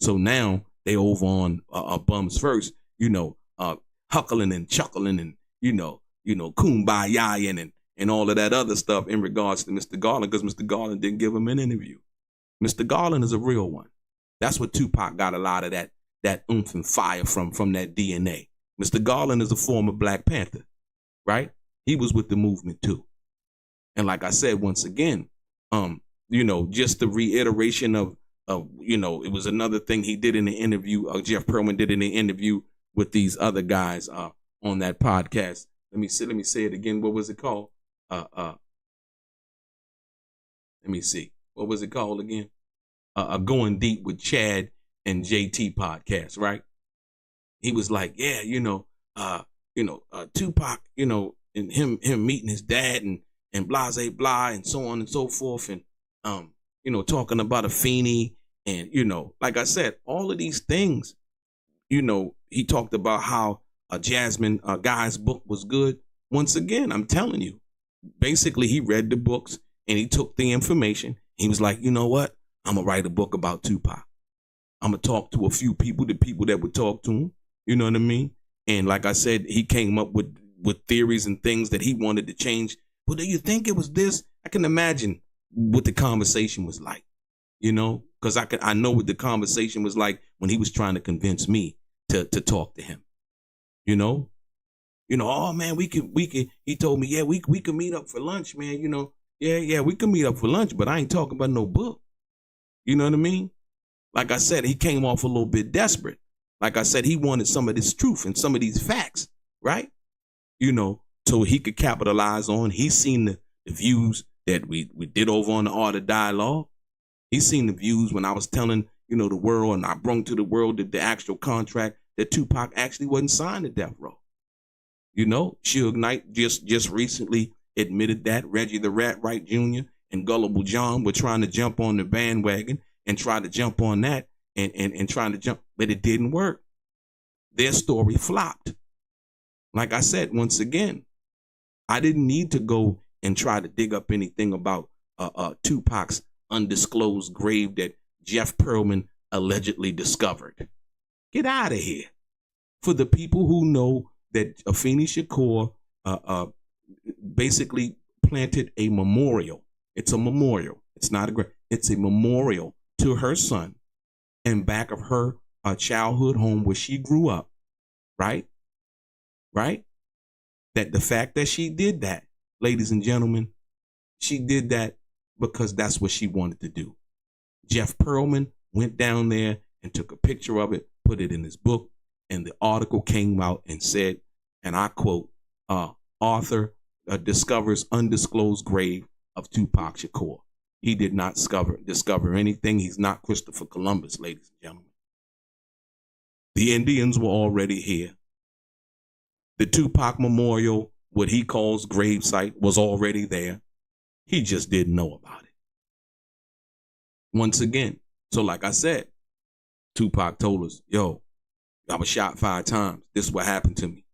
Speaker 1: So now they over on Bums First, huckling and chuckling and, kumbaya and all of that other stuff in regards to Mr. Garland, because Mr. Garland didn't give him an interview. Mr. Garland is a real one. That's what Tupac got a lot of that oomph and fire from that DNA. Mr. Garland is a former Black Panther, right? He was with the movement too. And like I said, once again, just the reiteration of it was another thing he did in the interview, Jeff Pearlman did in the interview with these other guys on that podcast. Let me say it again. What was it called? Let me see. What was it called again? Going Deep with Chad and JT podcast, right? He was like, yeah, Tupac, and him meeting his dad and blase blah and so on and so forth, and talking about Afeni and like I said, all of these things. He talked about how Jasmine Guy's book was good. Once again, I'm telling you, basically he read the books and he took the information. He was like, you know what? I'm gonna write a book about Tupac. I'm gonna talk to a few people, the people that would talk to him. You know what I mean? And like I said, he came up with theories and things that he wanted to change. But do you think it was this? I can imagine what the conversation was like, because I know what the conversation was like when he was trying to convince me to talk to him. Oh man, we could. He told me, yeah, we could meet up for lunch, man. Yeah, we could meet up for lunch, but I ain't talking about no book. You know what I mean? Like I said, he came off a little bit desperate. Like I said, he wanted some of this truth and some of these facts, right? So he could capitalize on. He's seen the views that we did over on the Art of Dialogue. He's seen the views when I was telling, the world, and I brung to the world the actual contract that Tupac actually wasn't signed to death row. Suge Knight just recently admitted that. Reggie the Rat Wright Jr. and Gullible John were trying to jump on the bandwagon and try to jump on that and trying to jump, but it didn't work. Their story flopped. Like I said, once again, I didn't need to go and try to dig up anything about Tupac's undisclosed grave that Jeff Pearlman allegedly discovered. Get out of here. For the people who know that Afeni Shakur basically planted a memorial. It's a memorial. It's not a grave. It's a memorial to her son in back of her childhood home where she grew up. Right? Right? That the fact that she did that, ladies and gentlemen, she did that because that's what she wanted to do. Jeff Pearlman went down there and took a picture of it, put it in his book, and the article came out and said, and I quote, author discovers undisclosed grave of Tupac Shakur. He did not discover anything. He's not Christopher Columbus, ladies and gentlemen. The Indians were already here. The Tupac Memorial, what he calls gravesite, was already there. He just didn't know about it. Once again, so like I said, Tupac told us, yo, I was shot 5 times. This is what happened to me.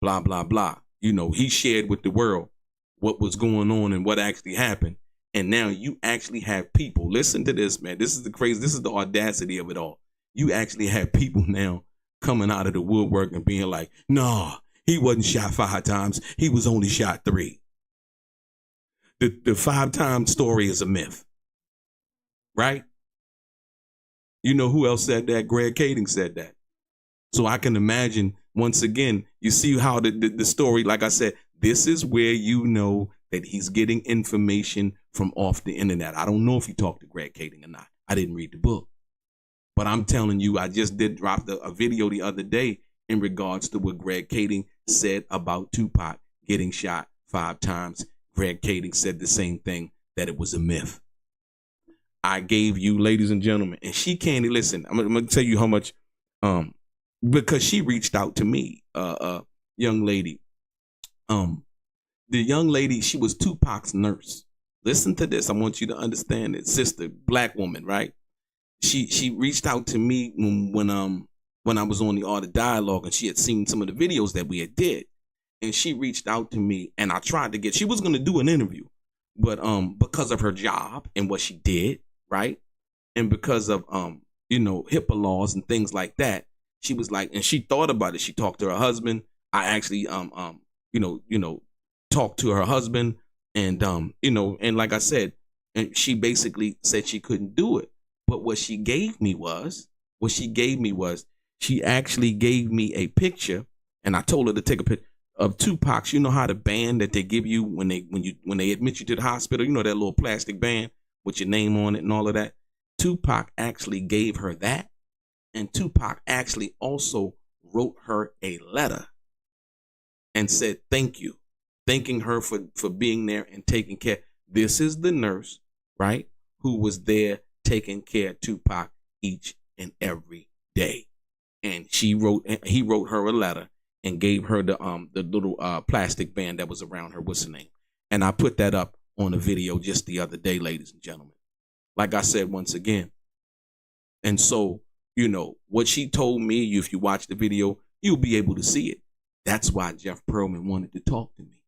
Speaker 1: Blah, blah, blah. You know, he shared with the world what was going on and what actually happened. And now you actually have people, listen to this, man. This is the crazy, this is the audacity of it all. You actually have people now coming out of the woodwork and being like, nah, he wasn't shot 5 times. He was only shot 3. The 5-time story is a myth. Right? You know who else said that? Greg Kading said that. So I can imagine, once again, you see how the story, like I said, this is where you know that he's getting information from off the internet. I don't know if he talked to Greg Kading or not. I didn't read the book. But I'm telling you, I just did drop a video the other day in regards to what Greg Kading said about Tupac getting shot 5 times. Greg Kading said the same thing, that it was a myth. I gave you, ladies and gentlemen, and she can't listen. I'm going to tell you how much, because she reached out to me, young lady. The young lady, she was Tupac's nurse. Listen to this. I want you to understand it. Sister, black woman, right? She reached out to me when I was on the Art of Dialogue, and she had seen some of the videos that we had did. And she reached out to me, and I tried to get, she was going to do an interview, but because of her job and what she did, right? And because of HIPAA laws and things like that, she was like, and she thought about it. She talked to her husband. I actually talked to her husband, and and like I said, and she basically said she couldn't do it. But what she gave me was, she actually gave me a picture, and I told her to take a picture of Tupac's. You know how the band that they give you when they admit you to the hospital, you know, that little plastic band with your name on it and all of that. Tupac actually gave her that, and Tupac actually also wrote her a letter and said thank you, thanking her for being there and taking care. This is the nurse, right, who was there taking care of Tupac each and every day. And he wrote her a letter and gave her the little plastic band that was around her. What's her name? And I put that up on a video just the other day, ladies and gentlemen. Like I said, once again. And so, what she told me, if you watch the video, you'll be able to see it. That's why Jeff Pearlman wanted to talk to me.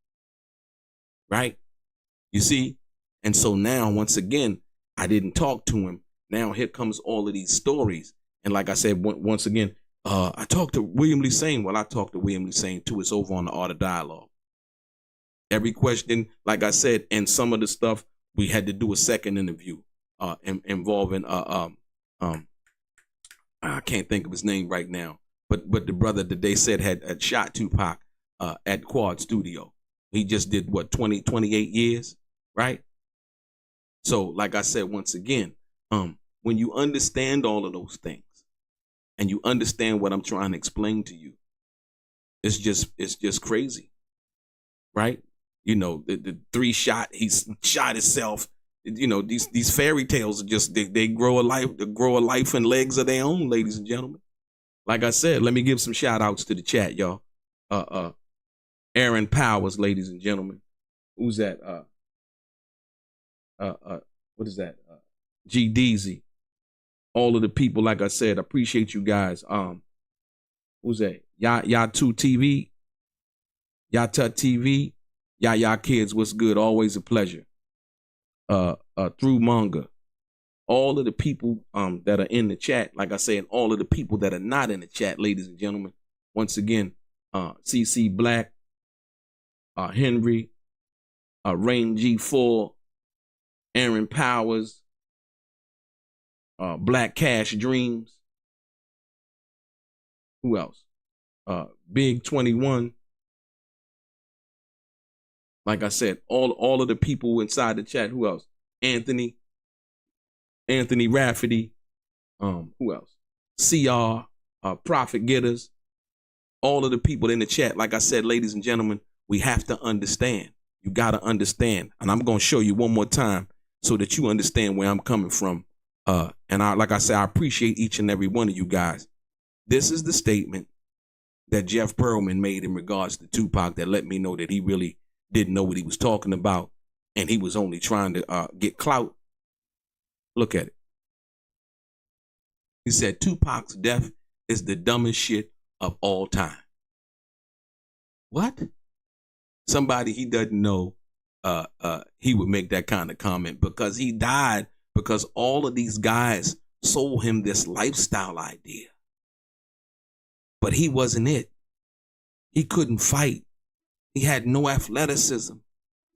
Speaker 1: Right? You see? And so now, once again, I didn't talk to him. Now here comes all of these stories. And like I said, once again, I talked to William Lee Sane. Well, I talked to William Lee Sane too. It's over on the Art of Dialogue. Every question, like I said, and some of the stuff, we had to do a second interview involving I can't think of his name right now, but the brother that they said had shot Tupac at Quad Studio. He just did 28 years, right? So, like I said, once again, when you understand all of those things and you understand what I'm trying to explain to you, it's just crazy, right? The 3 shot, he shot himself. These fairy tales are just, they grow a life and legs of their own, ladies and gentlemen. Like I said, let me give some shout outs to the chat, y'all. Aaron Powers, ladies and gentlemen, who's that? What is that? G Deezy. All of the people, like I said, appreciate you guys. Who's that? Y'all2 TV, Y'all TV, y'all kids, what's good? Always a pleasure. Through manga. All of the people that are in the chat, like I said, all of the people that are not in the chat, ladies and gentlemen. Once again, CC Black, Henry, Rain G4, Aaron Powers, Black Cash Dreams. Who else? Big 21. Like I said, all of the people inside the chat. Who else? Anthony Rafferty. Who else? CR, Profit Getters. All of the people in the chat. Like I said, ladies and gentlemen, we have to understand. You got to understand. And I'm going to show you one more time so that you understand where I'm coming from. Like I said, I appreciate each and every one of you guys. This is the statement that Jeff Pearlman made in regards to Tupac that let me know that he really didn't know what he was talking about, and he was only trying to get clout. Look at it. He said, Tupac's death is the dumbest shit of all time. What? Somebody he doesn't know, he would make that kind of comment because he died because all of these guys sold him this lifestyle idea. But he wasn't it. He couldn't fight. He had no athleticism.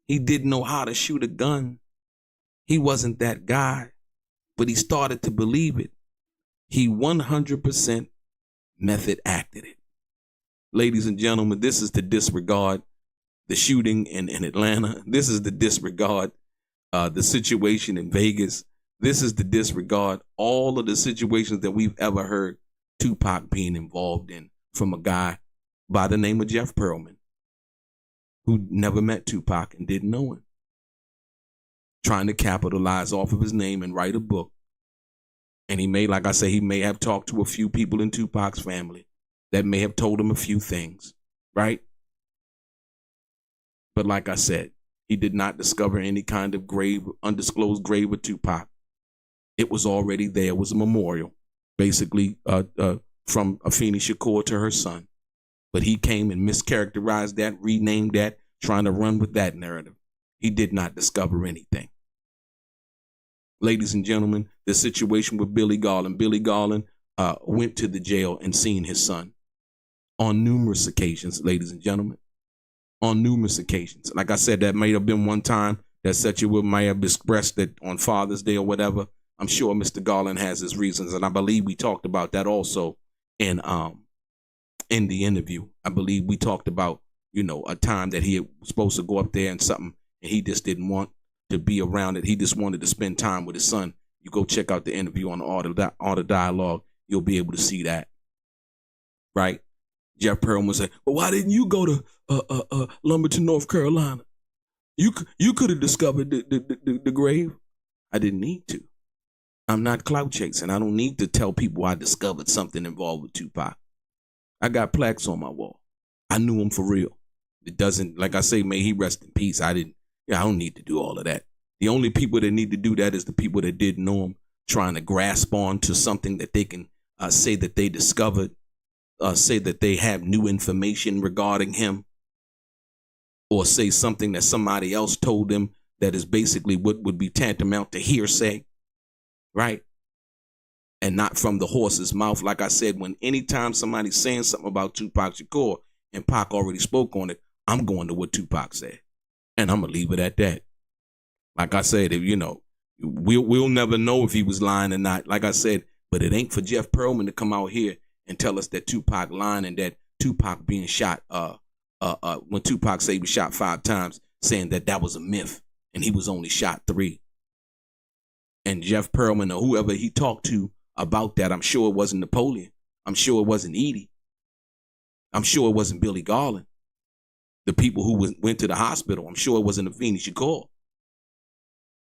Speaker 1: He didn't know how to shoot a gun. He wasn't that guy, but he started to believe it. He 100% method acted it. Ladies and gentlemen, this is to disregard the shooting in Atlanta. This is to disregard the situation in Vegas. This is to disregard all of the situations that we've ever heard Tupac being involved in from a guy by the name of Jeff Pearlman, who never met Tupac and didn't know him, trying to capitalize off of his name and write a book. And he may, like I say, he may have talked to a few people in Tupac's family that may have told him a few things, right? But like I said, he did not discover any kind of grave, undisclosed grave with Tupac. It was already there. It was a memorial, basically from Afeni Shakur to her son. But he came and mischaracterized that, renamed that, trying to run with that narrative. He did not discover anything. Ladies and gentlemen, the situation with Billy Garland. Billy Garland went to the jail and seen his son on numerous occasions, ladies and gentlemen. On numerous occasions. Like I said, that may have been one time that Setchwood may have expressed that on Father's Day or whatever. I'm sure Mr. Garland has his reasons, and I believe we talked about that also in the interview. I believe we talked about, a time that he was supposed to go up there and something, and he just didn't want to be around it. He just wanted to spend time with his son. You go check out the interview on the Art of Dialogue. You'll be able to see that. Right? Jeff Pearlman said, well, why didn't you go to Lumberton, North Carolina? You could have discovered the grave. I didn't need to. I'm not clout chasing. I don't need to tell people I discovered something involved with Tupac. I got plaques on my wall. I knew him for real. It doesn't, like I say, may he rest in peace. I don't need to do all of that. The only people that need to do that is the people that didn't know him, trying to grasp on to something that they can say that they discovered, say that they have new information regarding him, or say something that somebody else told them that is basically what would be tantamount to hearsay, right? And not from the horse's mouth. Like I said, anytime somebody's saying something about Tupac Shakur and Pac already spoke on it, I'm going to what Tupac said. And I'm going to leave it at that. Like I said, we'll never know if he was lying or not. Like I said, but it ain't for Jeff Pearlman to come out here and tell us that Tupac lying and that Tupac being shot, when Tupac said he was shot 5 times, saying that was a myth and he was only shot 3. And Jeff Pearlman or whoever he talked to about that, I'm sure it wasn't Napoleon. I'm sure it wasn't Edie. I'm sure it wasn't Billy Garland. The people who went to the hospital, I'm sure it wasn't Afeni Shakur.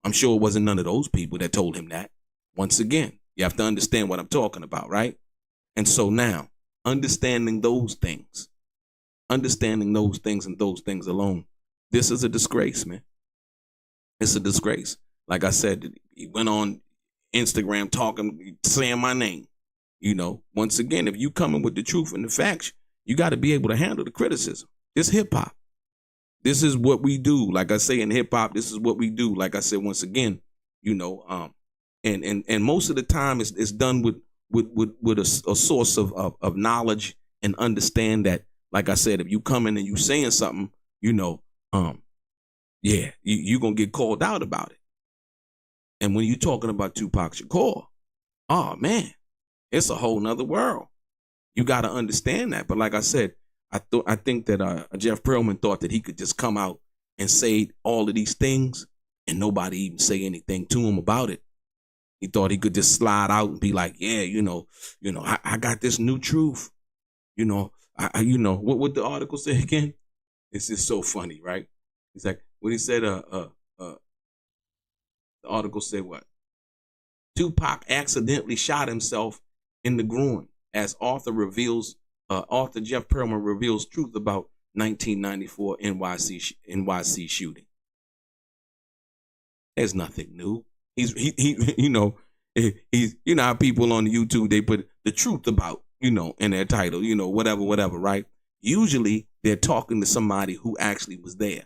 Speaker 1: I'm sure it wasn't none of those people that told him that. Once again, you have to understand what I'm talking about, right? And so now, understanding those things and those things alone, This is a disgrace, man. It's a disgrace. Like I said, he went on Instagram talking, saying my name. You know, once again, if you coming with the truth and the facts, you got to be able to handle the criticism. This hip hop. This is what we do. Like I say in hip hop, this is what we do. Like I said, once again, you know, and most of the time it's done with a source of knowledge and understand that, like I said, if you come in and you saying something, you know, yeah, you're going to get called out about it. And when you're talking about Tupac Shakur, oh man, it's a whole nother world. You got to understand that. But like I said, I think that Jeff Pearlman thought that he could just come out and say all of these things and nobody even say anything to him about it. He thought he could just slide out and be like, yeah, I got this new truth. What the article say again? It's just so funny, right? It's like when he said, the article said what? Tupac accidentally shot himself in the groin as author Jeff Pearlman reveals truth about 1994 NYC shooting. There's nothing new. He's how people on YouTube, they put the truth about, in their title, whatever, right? Usually they're talking to somebody who actually was there.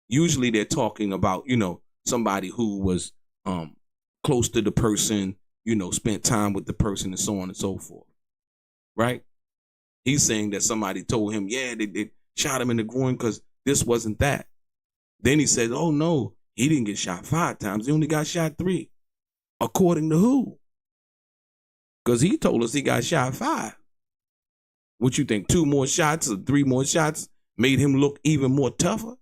Speaker 1: Usually they're talking about, somebody who was close to the person, spent time with the person and so on and so forth. Right? He's saying that somebody told him, yeah, they shot him in the groin because this wasn't that. Then he says, oh no, he didn't get shot 5 times. He only got shot 3. According to who? Because he told us he got shot 5. What you think, 2 more shots or 3 more shots made him look even more tougher?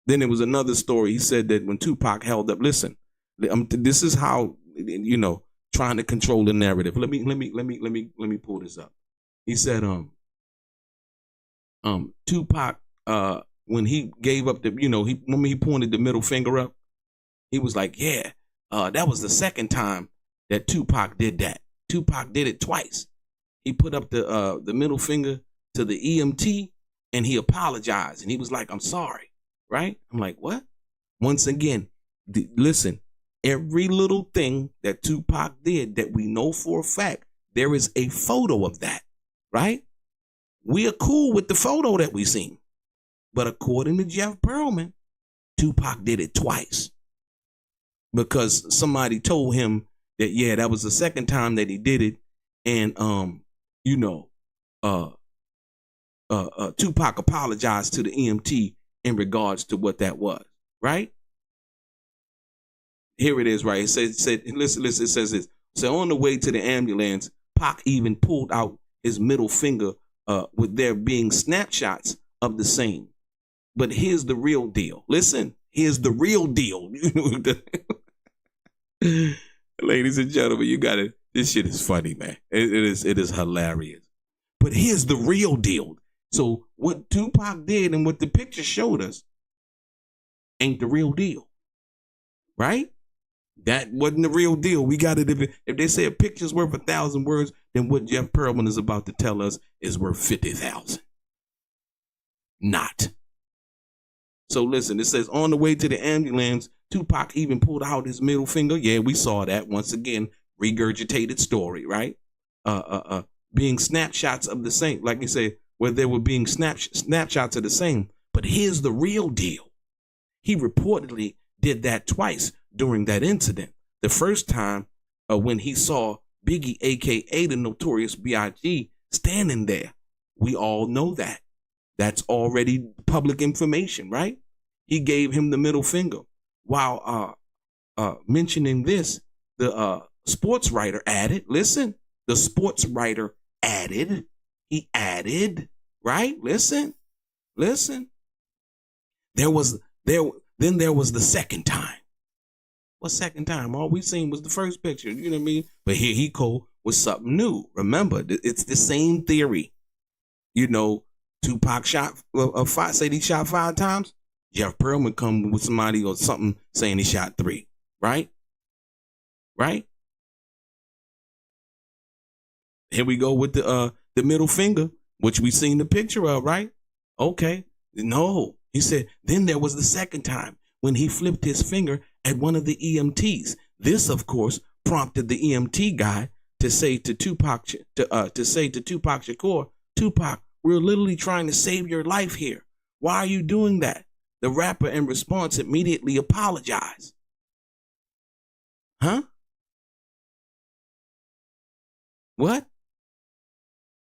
Speaker 1: Then there was another story. He said that when Tupac held up, listen, this is how, trying to control the narrative. Let me pull this up. He said, Tupac, when he gave up when he pointed the middle finger up, he was like, yeah, that was the second time that Tupac did that. Tupac did it twice. He put up the middle finger to the EMT and he apologized. And he was like, I'm sorry. Right? I'm like, what? Once again, listen, every little thing that Tupac did that we know for a fact, there is a photo of that. Right? We are cool with the photo that we seen. But according to Jeff Pearlman, Tupac did it twice. Because somebody told him that, yeah, that was the second time that he did it. And, Tupac apologized to the EMT in regards to what that was. Right? Here it is, right? It said, listen, it says this. So on the way to the ambulance, Pac even pulled out his middle finger with there being snapshots of the same. But here's the real deal. Listen, here's the real deal. Ladies and gentlemen, you got it. This shit is funny, man. It is hilarious. But here's the real deal. So what Tupac did and what the picture showed us ain't the real deal. Right? That wasn't the real deal. We got it. If they say a picture's worth 1,000 words, then what Jeff Pearlman is about to tell us is worth 50,000. Not. So listen, it says on the way to the ambulance, Tupac even pulled out his middle finger. Yeah, we saw that once again, regurgitated story, right? Being snapshots of the same, like you say, where there were being snapshots of the same. But here's the real deal. He reportedly did that twice during that incident. The first time when he saw Biggie, a.k.a. the Notorious B.I.G., standing there. We all know that. That's already public information, right? He gave him the middle finger. While mentioning this, the sports writer added, listen, the sports writer added, he added, right? Listen. Then there was the second time. What second time? All we seen was the first picture, you know what I mean? But here he go with something new. Remember, it's the same theory. Tupac shot said he shot 5 times. Jeff Pearlman come with somebody or something saying he shot 3. Right? Right? Here we go with the middle finger, which we seen the picture of, right? Okay. No, He said, then there was the second time when he flipped his finger at one of the EMTs. This, of course, prompted the EMT guy to say to Tupac Shakur, Tupac, we're literally trying to save your life here. Why are you doing that? The rapper in response immediately apologized. Huh? What?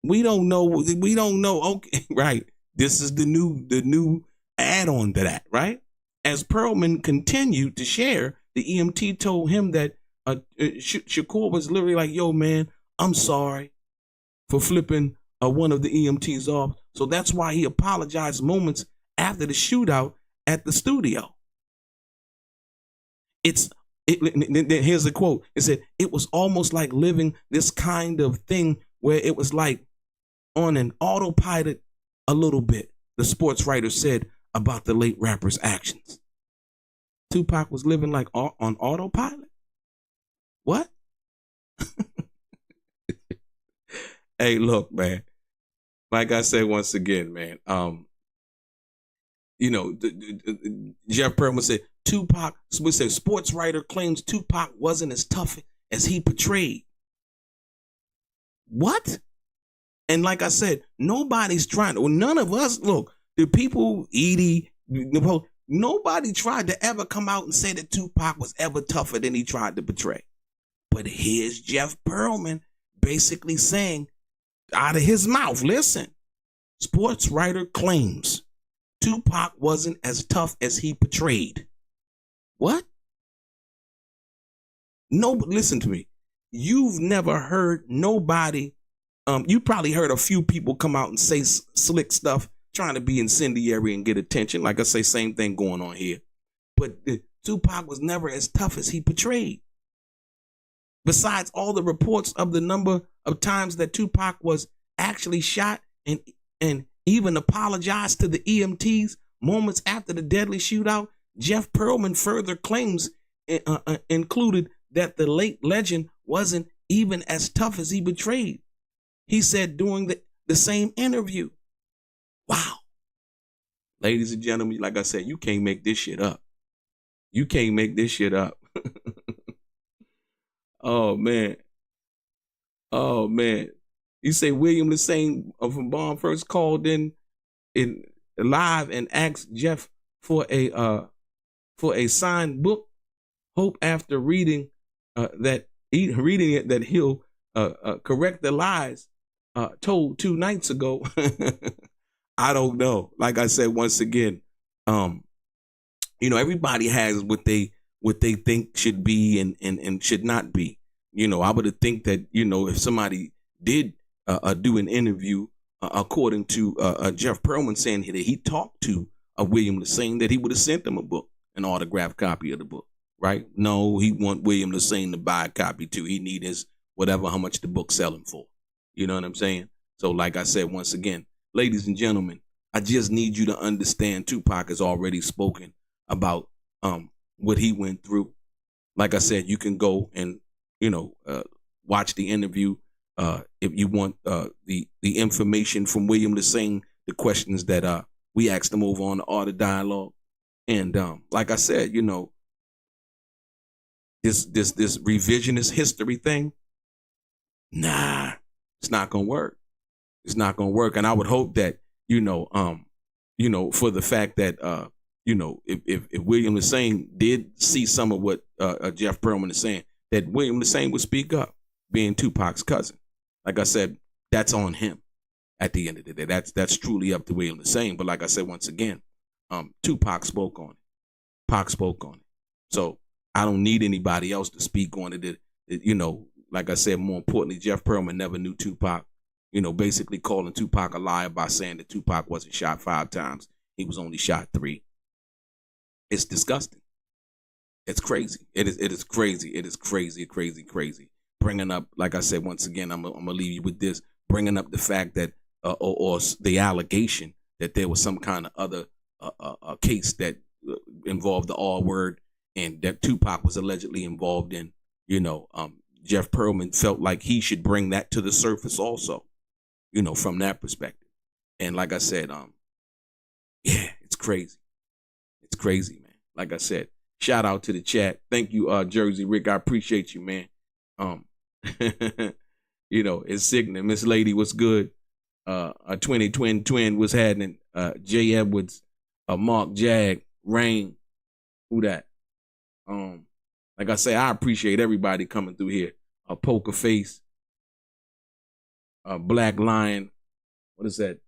Speaker 1: We don't know. We don't know. Okay, right. This is the new add-on to that, right? As Pearlman continued to share, the EMT told him that Shakur was literally like, yo, man, I'm sorry for flipping one of the EMTs off. So that's why he apologized moments after the shootout at the studio. Here's the quote. It said, it was almost like living this kind of thing where it was like on an autopilot a little bit, the sports writer said about the late rapper's actions. Tupac was living like on autopilot? What? Hey, look, man. Like I said once again, man, Jeff Pearlman said, Tupac, we say sports writer claims Tupac wasn't as tough as he portrayed. What? And like I said, nobody's trying to, none of us, look, the people, Edie, nobody tried to ever come out and say that Tupac was ever tougher than he tried to portray. But here's Jeff Pearlman basically saying out of his mouth, listen, sports writer claims Tupac wasn't as tough as he portrayed. What? No, listen to me. You've never heard nobody, you probably heard a few people come out and say slick stuff, trying to be incendiary and get attention. Like I say, same thing going on here. But Tupac was never as tough as he portrayed. Besides all the reports of the number of times that Tupac was actually shot and even apologized to the EMTs moments after the deadly shootout, Jeff Pearlman further claims included that the late legend wasn't even as tough as he portrayed. He said during the same interview. Wow. Ladies and gentlemen, like I said, you can't make this shit up. You can't make this shit up. Oh, man. Oh, man. You say William Lassane from Bond first called in live and asked Jeff for a signed book. Hope after reading it that he'll correct the lies told 2 nights ago. I don't know. Like I said once again, everybody has what they think should be and should not be. I would think that if somebody did do an interview according to Jeff Pearlman saying that he talked to William Lassane, that he would have sent him a book, an autographed copy of the book, right? No, he want William Lassane to buy a copy too. He need his whatever, how much the book's selling for. You know what I'm saying? So like I said, once again, ladies and gentlemen, I just need you to understand Tupac has already spoken about what he went through. Like I said, you can go and, watch the interview if you want the information from William Lassane, the questions that we asked him over on the Art of Dialogue. And like I said, this revisionist history thing, nah, it's not gonna work. It's not gonna work. And I would hope that, for the fact that if William Lassane did see some of what Jeff Pearlman is saying, that William Lassane would speak up, being Tupac's cousin. Like I said, that's on him at the end of the day. That's truly up to William Lassane. But like I said, once again, Tupac spoke on it. Pac spoke on it. So I don't need anybody else to speak on it. Like I said, more importantly, Jeff Pearlman never knew Tupac, basically calling Tupac a liar by saying that Tupac wasn't shot 5 times. He was only shot 3. It's disgusting. It's crazy. It is crazy. It is crazy, crazy. Bringing up, like I said, once again, I'm gonna leave you with this, bringing up the fact that, or the allegation that there was some kind of other case that involved the R word and that Tupac was allegedly involved in, Jeff Pearlman felt like he should bring that to the surface also, from that perspective. And like I said, it's crazy. It's crazy, man. Like I said, shout out to the chat. Thank you, Jersey Rick. I appreciate you, man. You know, it's sickening. Miss Lady, what's good? A 20 twin was happening. Jay Edwards, Mark Jag, Rain. Who that? Like I say, I appreciate everybody coming through here. Poker Face, Black Lion. What is that?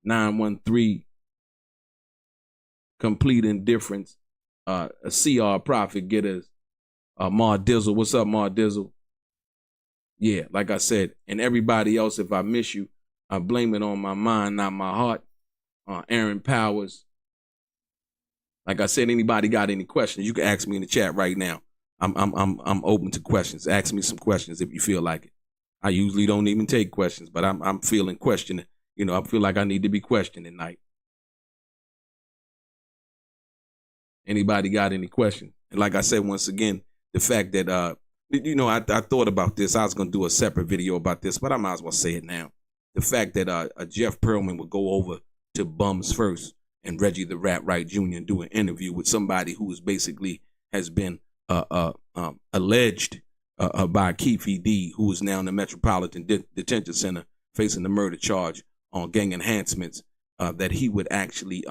Speaker 1: 913. Complete Indifference. A CR Profit Getters. Mar Dizzle. What's up, Mar Dizzle? Yeah, like I said, and everybody else, if I miss you, I blame it on my mind, not my heart. Aaron Powers. Like I said, anybody got any questions, you can ask me in the chat right now. I'm open to questions. Ask me some questions if you feel like it. I usually don't even take questions, but I'm feeling questioning. You know, I feel like I need to be questioned tonight. Anybody got any questions? And like I said, once again, the fact that, you know, I thought about this. I was going to do a separate video about this, but I might as well say it now. The fact that Jeff Pearlman would go over to Bums First and Reggie the Rat Wright Jr. and do an interview with somebody who is basically has been alleged by Keefe D, who is now in the Metropolitan Detention Center facing the murder charge on gang enhancements, that he would actually,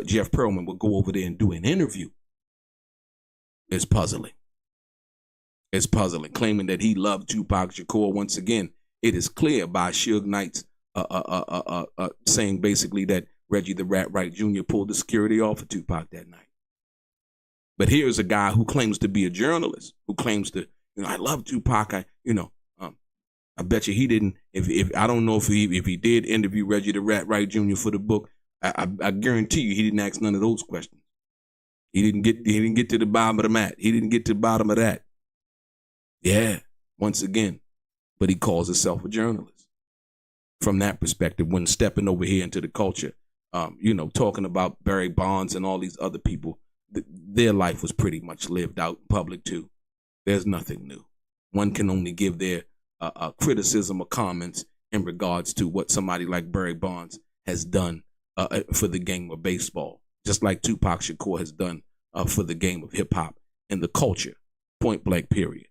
Speaker 1: Jeff Pearlman would go over there and do an interview. It's puzzling. It's puzzling, claiming that he loved Tupac Shakur. Once again, it is clear by Suge Knight's saying basically that Reggie the Rat Wright Jr. pulled the security off of Tupac that night. But here's a guy who claims to be a journalist, who claims to, you know, I love Tupac. I bet you he didn't. If I don't know if he did interview Reggie the Rat Wright Jr. for the book, I guarantee you he didn't ask none of those questions. He didn't get to the bottom of the mat. He didn't get to the bottom of that. Yeah, once again, but he calls himself a journalist. From that perspective, when stepping over here into the culture, you know, talking about Barry Bonds and all these other people, their life was pretty much lived out in public too. There's nothing new. One can only give their criticism or comments in regards to what somebody like Barry Bonds has done for the game of baseball, just like Tupac Shakur has done for the game of hip hop and the culture, point blank period.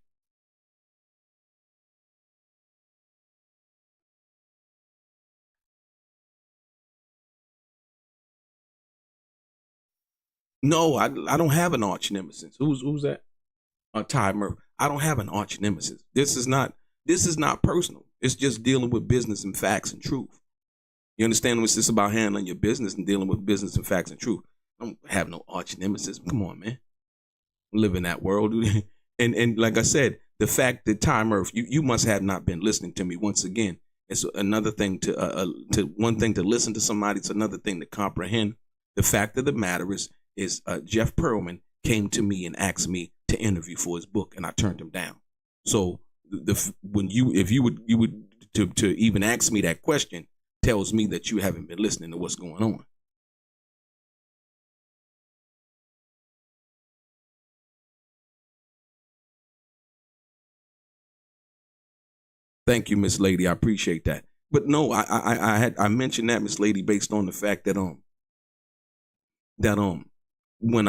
Speaker 1: No, I don't have an arch nemesis. Who's that? Ty Murphy. I don't have an arch nemesis. This is not personal. It's just dealing with business and facts and truth. You understand? It's just about handling your business and dealing with business and facts and truth. I don't have no arch nemesis. Come on, man. Live in that world. and like I said, the fact that Ty Murphy, you must have not been listening to me. Once again, it's another thing to one thing to listen to somebody. It's another thing to comprehend. The fact of the matter is Jeff Pearlman came to me and asked me to interview for his book, and I turned him down. So if you would to even ask me that question tells me that you haven't been listening to what's going on. Thank you, Miss Lady. I appreciate that. But no, I mentioned that, Miss Lady, based on the fact that when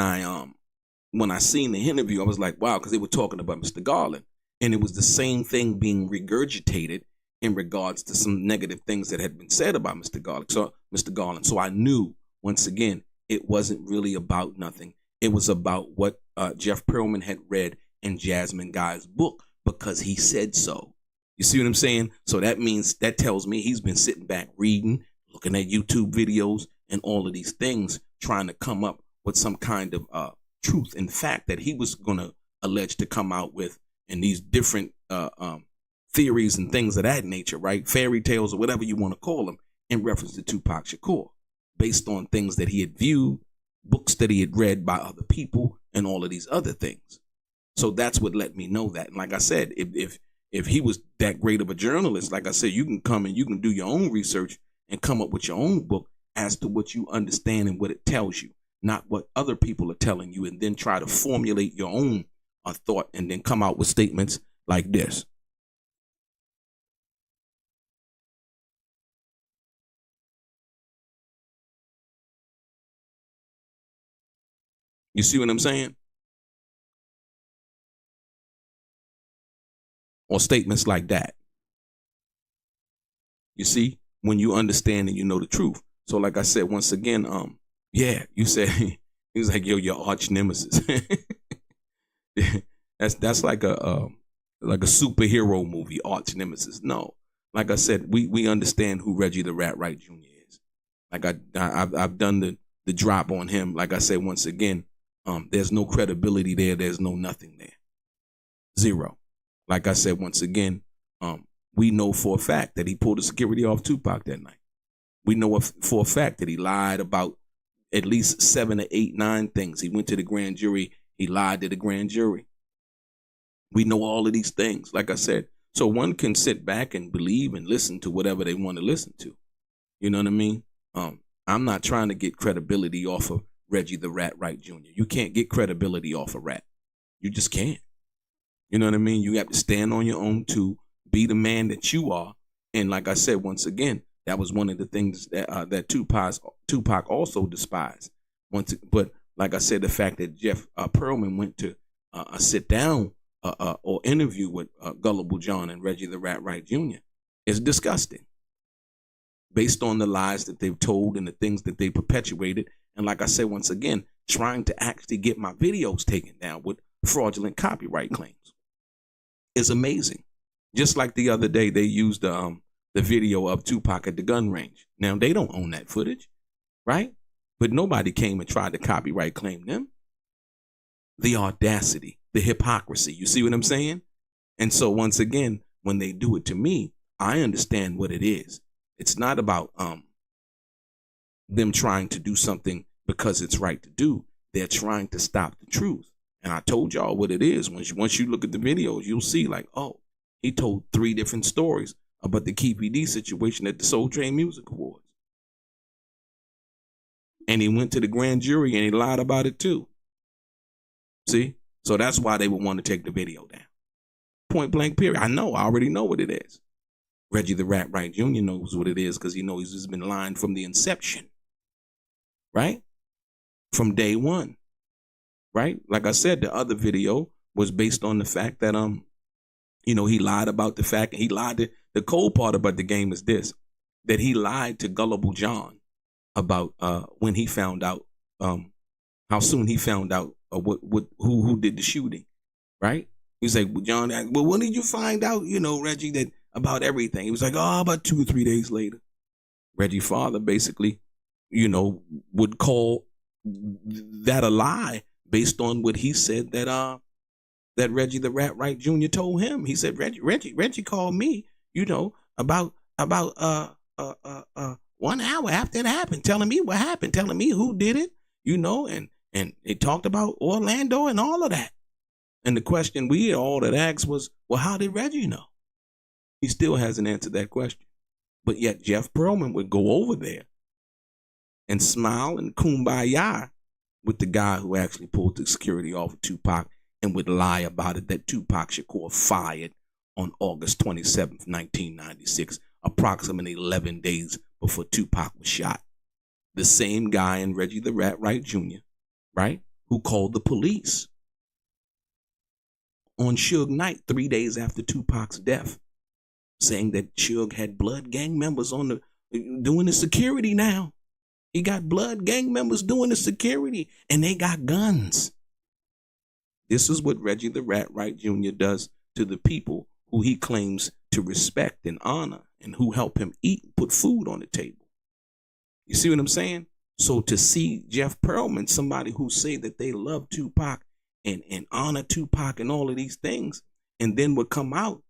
Speaker 1: I seen the interview, I was like, wow, because they were talking about Mr. Garland, and it was the same thing being regurgitated in regards to some negative things that had been said about Mr. Garland. So I knew, once again, it wasn't really about nothing. It was about what Jeff Pearlman had read in Jasmine Guy's book, because he said so. You see what I'm saying? So that tells me he's been sitting back reading, looking at YouTube videos and all of these things, trying to come up with some kind of truth and fact that he was going to allege to come out with, and these different theories and things of that nature, right? Fairy tales or whatever you want to call them, in reference to Tupac Shakur, based on things that he had viewed, books that he had read by other people, and all of these other things. So that's what let me know that. And like I said, if he was that great of a journalist, like I said, you can come and you can do your own research and come up with your own book as to what you understand and what it tells you, not what other people are telling you, and then try to formulate your own thought and then come out with statements like this. You see what I'm saying? Or statements like that. You see, when you understand and you know the truth. So like I said, once again, yeah, you said, he was like, yo, your arch nemesis. That's like a superhero movie, arch nemesis. No, like I said, we understand who Reggie the Rat Wright Jr. is. Like I've done the drop on him. Like I said, once again, there's no credibility there. There's no nothing there. Zero. Like I said, once again, we know for a fact that he pulled the security off Tupac that night. We know for a fact that he lied about at least 7 to 8, 9 things. He went to the grand jury. He lied to the grand jury. We know all of these things, like I said. So one can sit back and believe and listen to whatever they want to listen to. You know what I mean? I'm not trying to get credibility off of Reggie the Rat Wright Jr. You can't get credibility off a rat. You just can't. You know what I mean? You have to stand on your own too, be the man that you are. And like I said, once again, that was one of the things that Tupac also despised. But like I said, the fact that Jeff Pearlman went to sit down or interview with Gullible John and Reggie the Rat Wright Jr. is disgusting. Based on the lies that they've told and the things that they perpetuated. And like I said, once again, trying to actually get my videos taken down with fraudulent copyright claims is amazing. Just like the other day, they used the video of Tupac at the gun range. Now, they don't own that footage, right? But nobody came and tried to copyright claim them. The audacity, the hypocrisy, you see what I'm saying? And so once again, when they do it to me, I understand what it is. It's not about them trying to do something because it's right to do. They're trying to stop the truth. And I told y'all what it is. Once you look at the videos, you'll see like, oh, he told 3 different stories about the Keepy D situation at the Soul Train Music Awards. And he went to the grand jury and he lied about it too. See? So that's why they would want to take the video down. Point blank period. I already know what it is. Reggie the Rat Wright Jr. knows what it is because he knows he's been lying from the inception. Right? From day one. Right? Like I said, the other video was based on the fact that, he lied about the fact, he lied. The cold part about the game is this, that he lied to Gullible John about when he found out, how soon he found out who did the shooting. Right? He's like, well, John, well, when did you find out, Reggie, that about everything? He was like, about 2 or 3 days later. Reggie's father basically, would call that a lie based on what he said that Reggie the Rat Wright Jr. told him. He said, Reggie called me, about 1 hour after it happened, telling me what happened, telling me who did it, and it talked about Orlando and all of that. And the question we all that asked was, well, how did Reggie know? He still hasn't answered that question. But yet Jeff Pearlman would go over there and smile and kumbaya with the guy who actually pulled the security off of Tupac and would lie about it, that Tupac Shakur fired on August 27th, 1996, approximately 11 days before Tupac was shot. The same guy in Reggie the Rat Wright Jr., right, who called the police on Suge Knight 3 days after Tupac's death, saying that Suge had blood gang members doing the security now. He got blood gang members doing the security, and they got guns. This is what Reggie the Rat Wright Jr. does to the people who he claims to respect and honor and who help him eat and put food on the table. You see what I'm saying? So to see Jeff Pearlman, somebody who say that they love Tupac and honor Tupac and all of these things, and then would come out.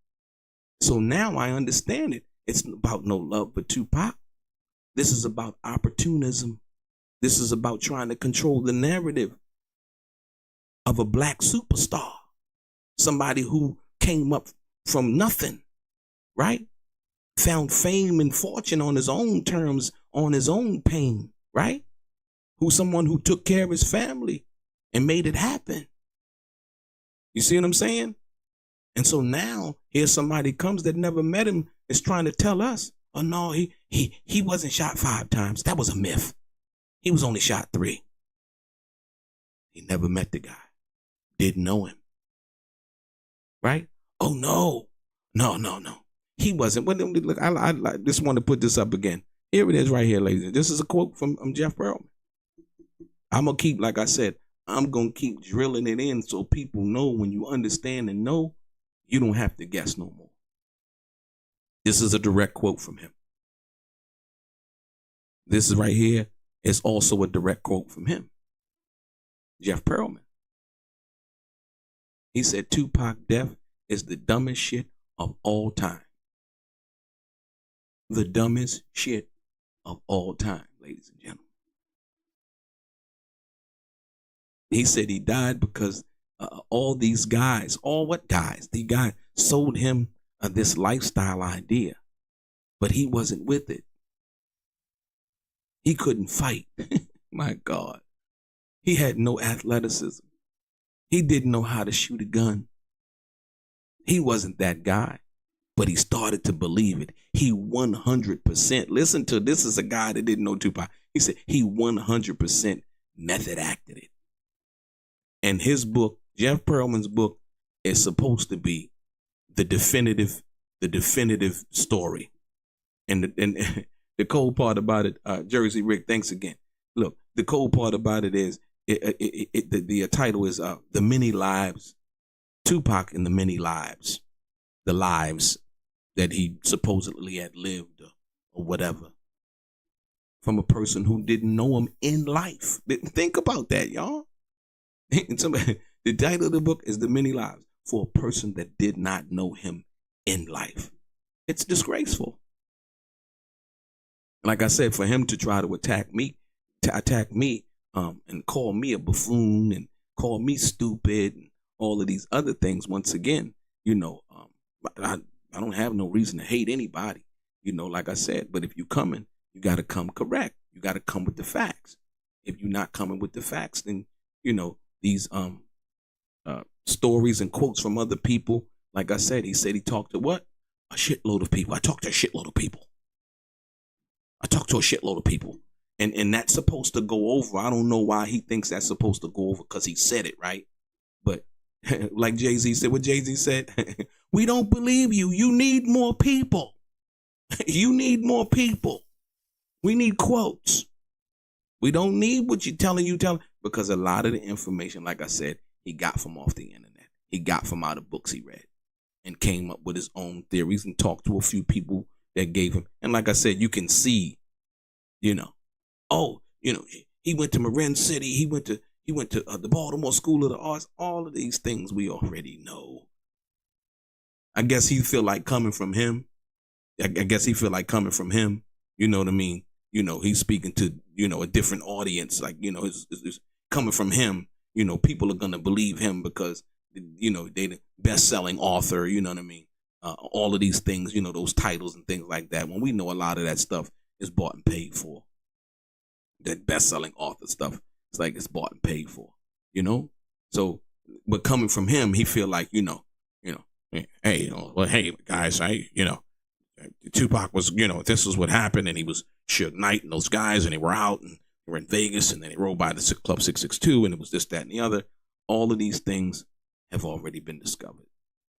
Speaker 1: So now I understand it. It's about no love for Tupac. This is about opportunism. This is about trying to control the narrative of a black superstar. Somebody who came up from nothing, right? Found fame and fortune on his own terms, on his own pain, right? Someone who took care of his family and made it happen. You see what I'm saying? And so now here's somebody comes that never met him, is trying to tell us, oh no, he wasn't shot 5 times. That was a myth. He was only shot 3. He never met the guy. Didn't know him. Right? Oh, no. No. He wasn't. Look, I just want to put this up again. Here it is right here, ladies. This is a quote from Jeff Pearlman. I'm going to keep, like I said, I'm going to keep drilling it in so people know when you understand and know, you don't have to guess no more. This is a direct quote from him. This is right here is also a direct quote from him. Jeff Pearlman. He said Tupac death is the dumbest shit of all time. The dumbest shit of all time, ladies and gentlemen. He said he died because all these guys, all what guys? The guy sold him this lifestyle idea, but he wasn't with it. He couldn't fight. My God. He had no athleticism. He didn't know how to shoot a gun. He wasn't that guy, but he started to believe it. He 100%. Listen to this is a guy that didn't know Tupac. He said he 100% method acted it. And his book, Jeff Pearlman's book, is supposed to be the definitive story. And the cold part about it, Jersey Rick, thanks again. Look, the cold part about it is the title is The Many Lives, Tupac and the Many Lives, the lives that he supposedly had lived or whatever, from a person who didn't know him in life. Think about that, y'all. The title of the book is The Many Lives for a person that did not know him in life. It's disgraceful. Like I said, for him to try to attack me, and call me a buffoon and call me stupid and all of these other things. Once again, I don't have no reason to hate anybody, like I said. But if you're coming, you got to come correct. You got to come with the facts. If you're not coming with the facts, then these stories and quotes from other people. Like I said, he said he talked to what? A shitload of people. I talked to a shitload of people. And that's supposed to go over. I don't know why he thinks that's supposed to go over, because he said it, right? But like Jay-Z said, what Jay-Z said, we don't believe you. You need more people. You need more people. We need quotes. We don't need what you're telling, because a lot of the information, like I said, he got from off the internet. He got from out of books he read and came up with his own theories and talked to a few people that gave him. And like I said, you can see, he went to Marin City. He went to the Baltimore School of the Arts. All of these things we already know. I guess he feel like coming from him. You know what I mean? He's speaking to, a different audience. Like, it's coming from him. People are going to believe him because, they the best-selling author, you know what I mean? All of these things, those titles and things like that. When we know a lot of that stuff is bought and paid for. That best-selling author stuff, it's like it's bought and paid for, So, but coming from him, he feel like, hey guys, Tupac was, this is what happened, and he was Suge Knight and those guys, and they were out and they were in Vegas, and then they rode by the Club 662, and it was this, that, and the other. All of these things have already been discovered,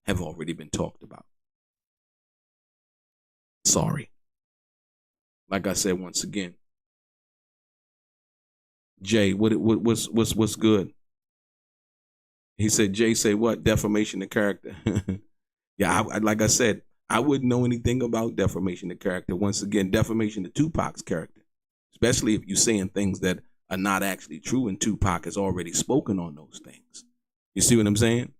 Speaker 1: have already been talked about. Sorry. Like I said, once again, Jay, what's good? He said, Jay say what? Defamation of character. Yeah, like I said, I wouldn't know anything about defamation of character. Once again, defamation of Tupac's character, especially if you're saying things that are not actually true, and Tupac has already spoken on those things. You see what I'm saying?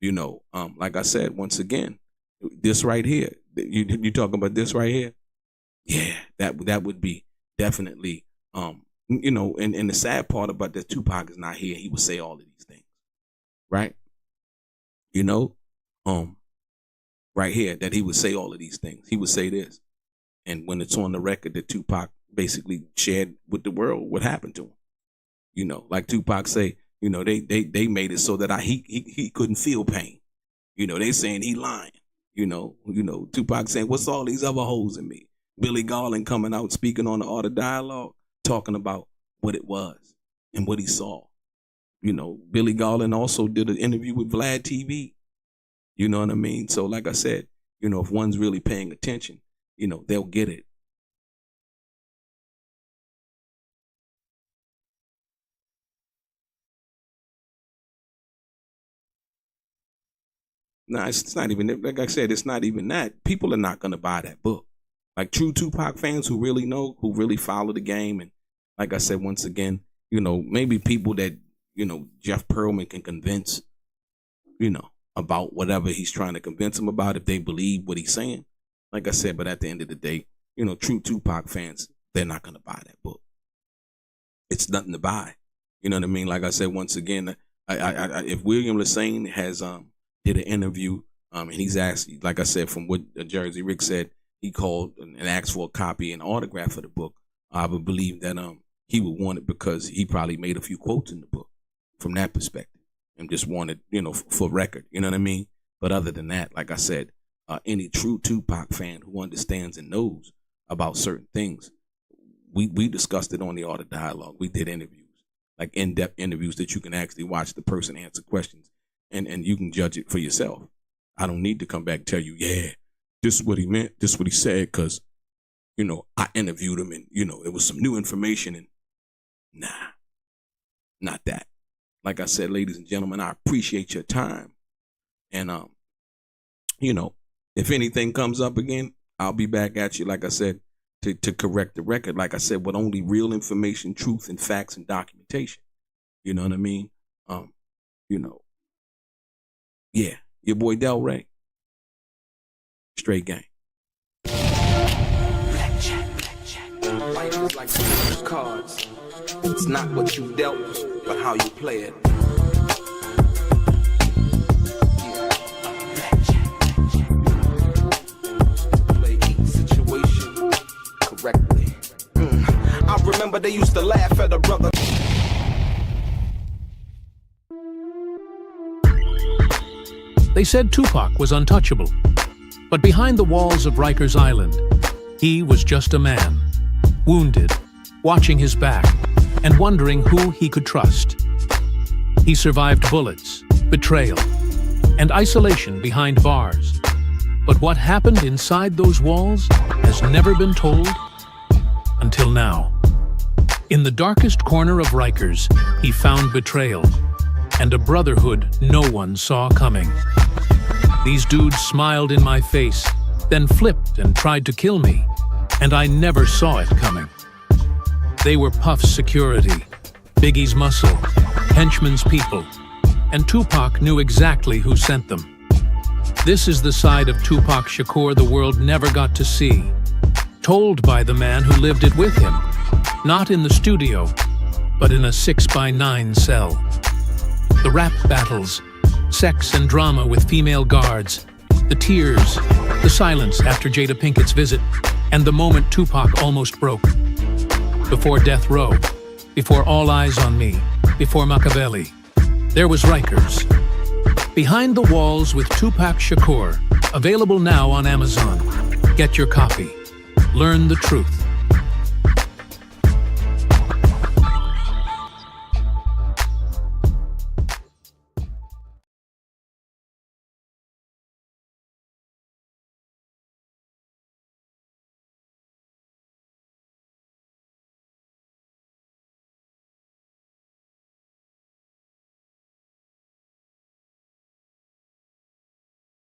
Speaker 1: Like I said, once again, this right here, you talking about this right here? Yeah, that would be definitely, and the sad part about that, Tupac is not here. He would say all of these things, right? Right here, that he would say all of these things. He would say this. And when it's on the record that Tupac basically shared with the world what happened to him, like Tupac say, they made it so that he couldn't feel pain. They saying he lying. Tupac saying, what's all these other holes in me? Billy Garland coming out speaking on the Art of Dialogue, talking about what it was and what he saw. Billy Garland also did an interview with Vlad TV. You know what I mean? So like I said, if one's really paying attention, they'll get it. No, it's not even, like I said, it's not even that. People are not going to buy that book. Like true Tupac fans who really know, who really follow the game. And like I said, once again, maybe people that, Jeff Pearlman can convince, about whatever he's trying to convince them about, if they believe what he's saying. Like I said, but at the end of the day, true Tupac fans, they're not going to buy that book. It's nothing to buy. You know what I mean? Like I said, once again, if William Lassane has did an interview, and he's asked, like I said, from what Jersey Rick said, he called and asked for a copy and autograph of the book. I would believe that he would want it because he probably made a few quotes in the book from that perspective and just wanted, for record, you know what I mean? But other than that, like I said, any true Tupac fan who understands and knows about certain things, we discussed it on the Art of Dialogue. We did interviews, like in-depth interviews that you can actually watch the person answer questions and you can judge it for yourself. I don't need to come back and tell you, yeah, this is what he meant, this is what he said, because, I interviewed him and, it was some new information and nah, not that. Like I said, ladies and gentlemen, I appreciate your time. And, if anything comes up again, I'll be back at you, like I said, to correct the record. Like I said, with only real information, truth, and facts and documentation. You know what I mean? Yeah, your boy Delray. Straight gang.
Speaker 2: Life is like some cards. It's not what you dealt, but how you play it. Play each situation correctly. I remember they used to laugh at a brother.
Speaker 4: They said Tupac was untouchable, but behind the walls of Rikers Island, he was just a man, wounded, watching his back, and wondering who he could trust. He survived bullets, betrayal, and isolation behind bars. But what happened inside those walls has never been told until now. In the darkest corner of Rikers, he found betrayal and a brotherhood no one saw coming. These dudes smiled in my face, then flipped and tried to kill me, and I never saw it coming. They were Puff's security, Biggie's muscle, Henchman's people, and Tupac knew exactly who sent them. This is the side of Tupac Shakur the world never got to see, told by the man who lived it with him, not in the studio, but in a 6x9 cell. The rap battles, sex and drama with female guards, the tears, the silence after Jada Pinkett's visit, and the moment Tupac almost broke. Before Death Row, before All Eyes on Me, before Machiavelli, there was Rikers. Behind the Walls with Tupac Shakur, available now on Amazon. Get your copy. Learn the truth.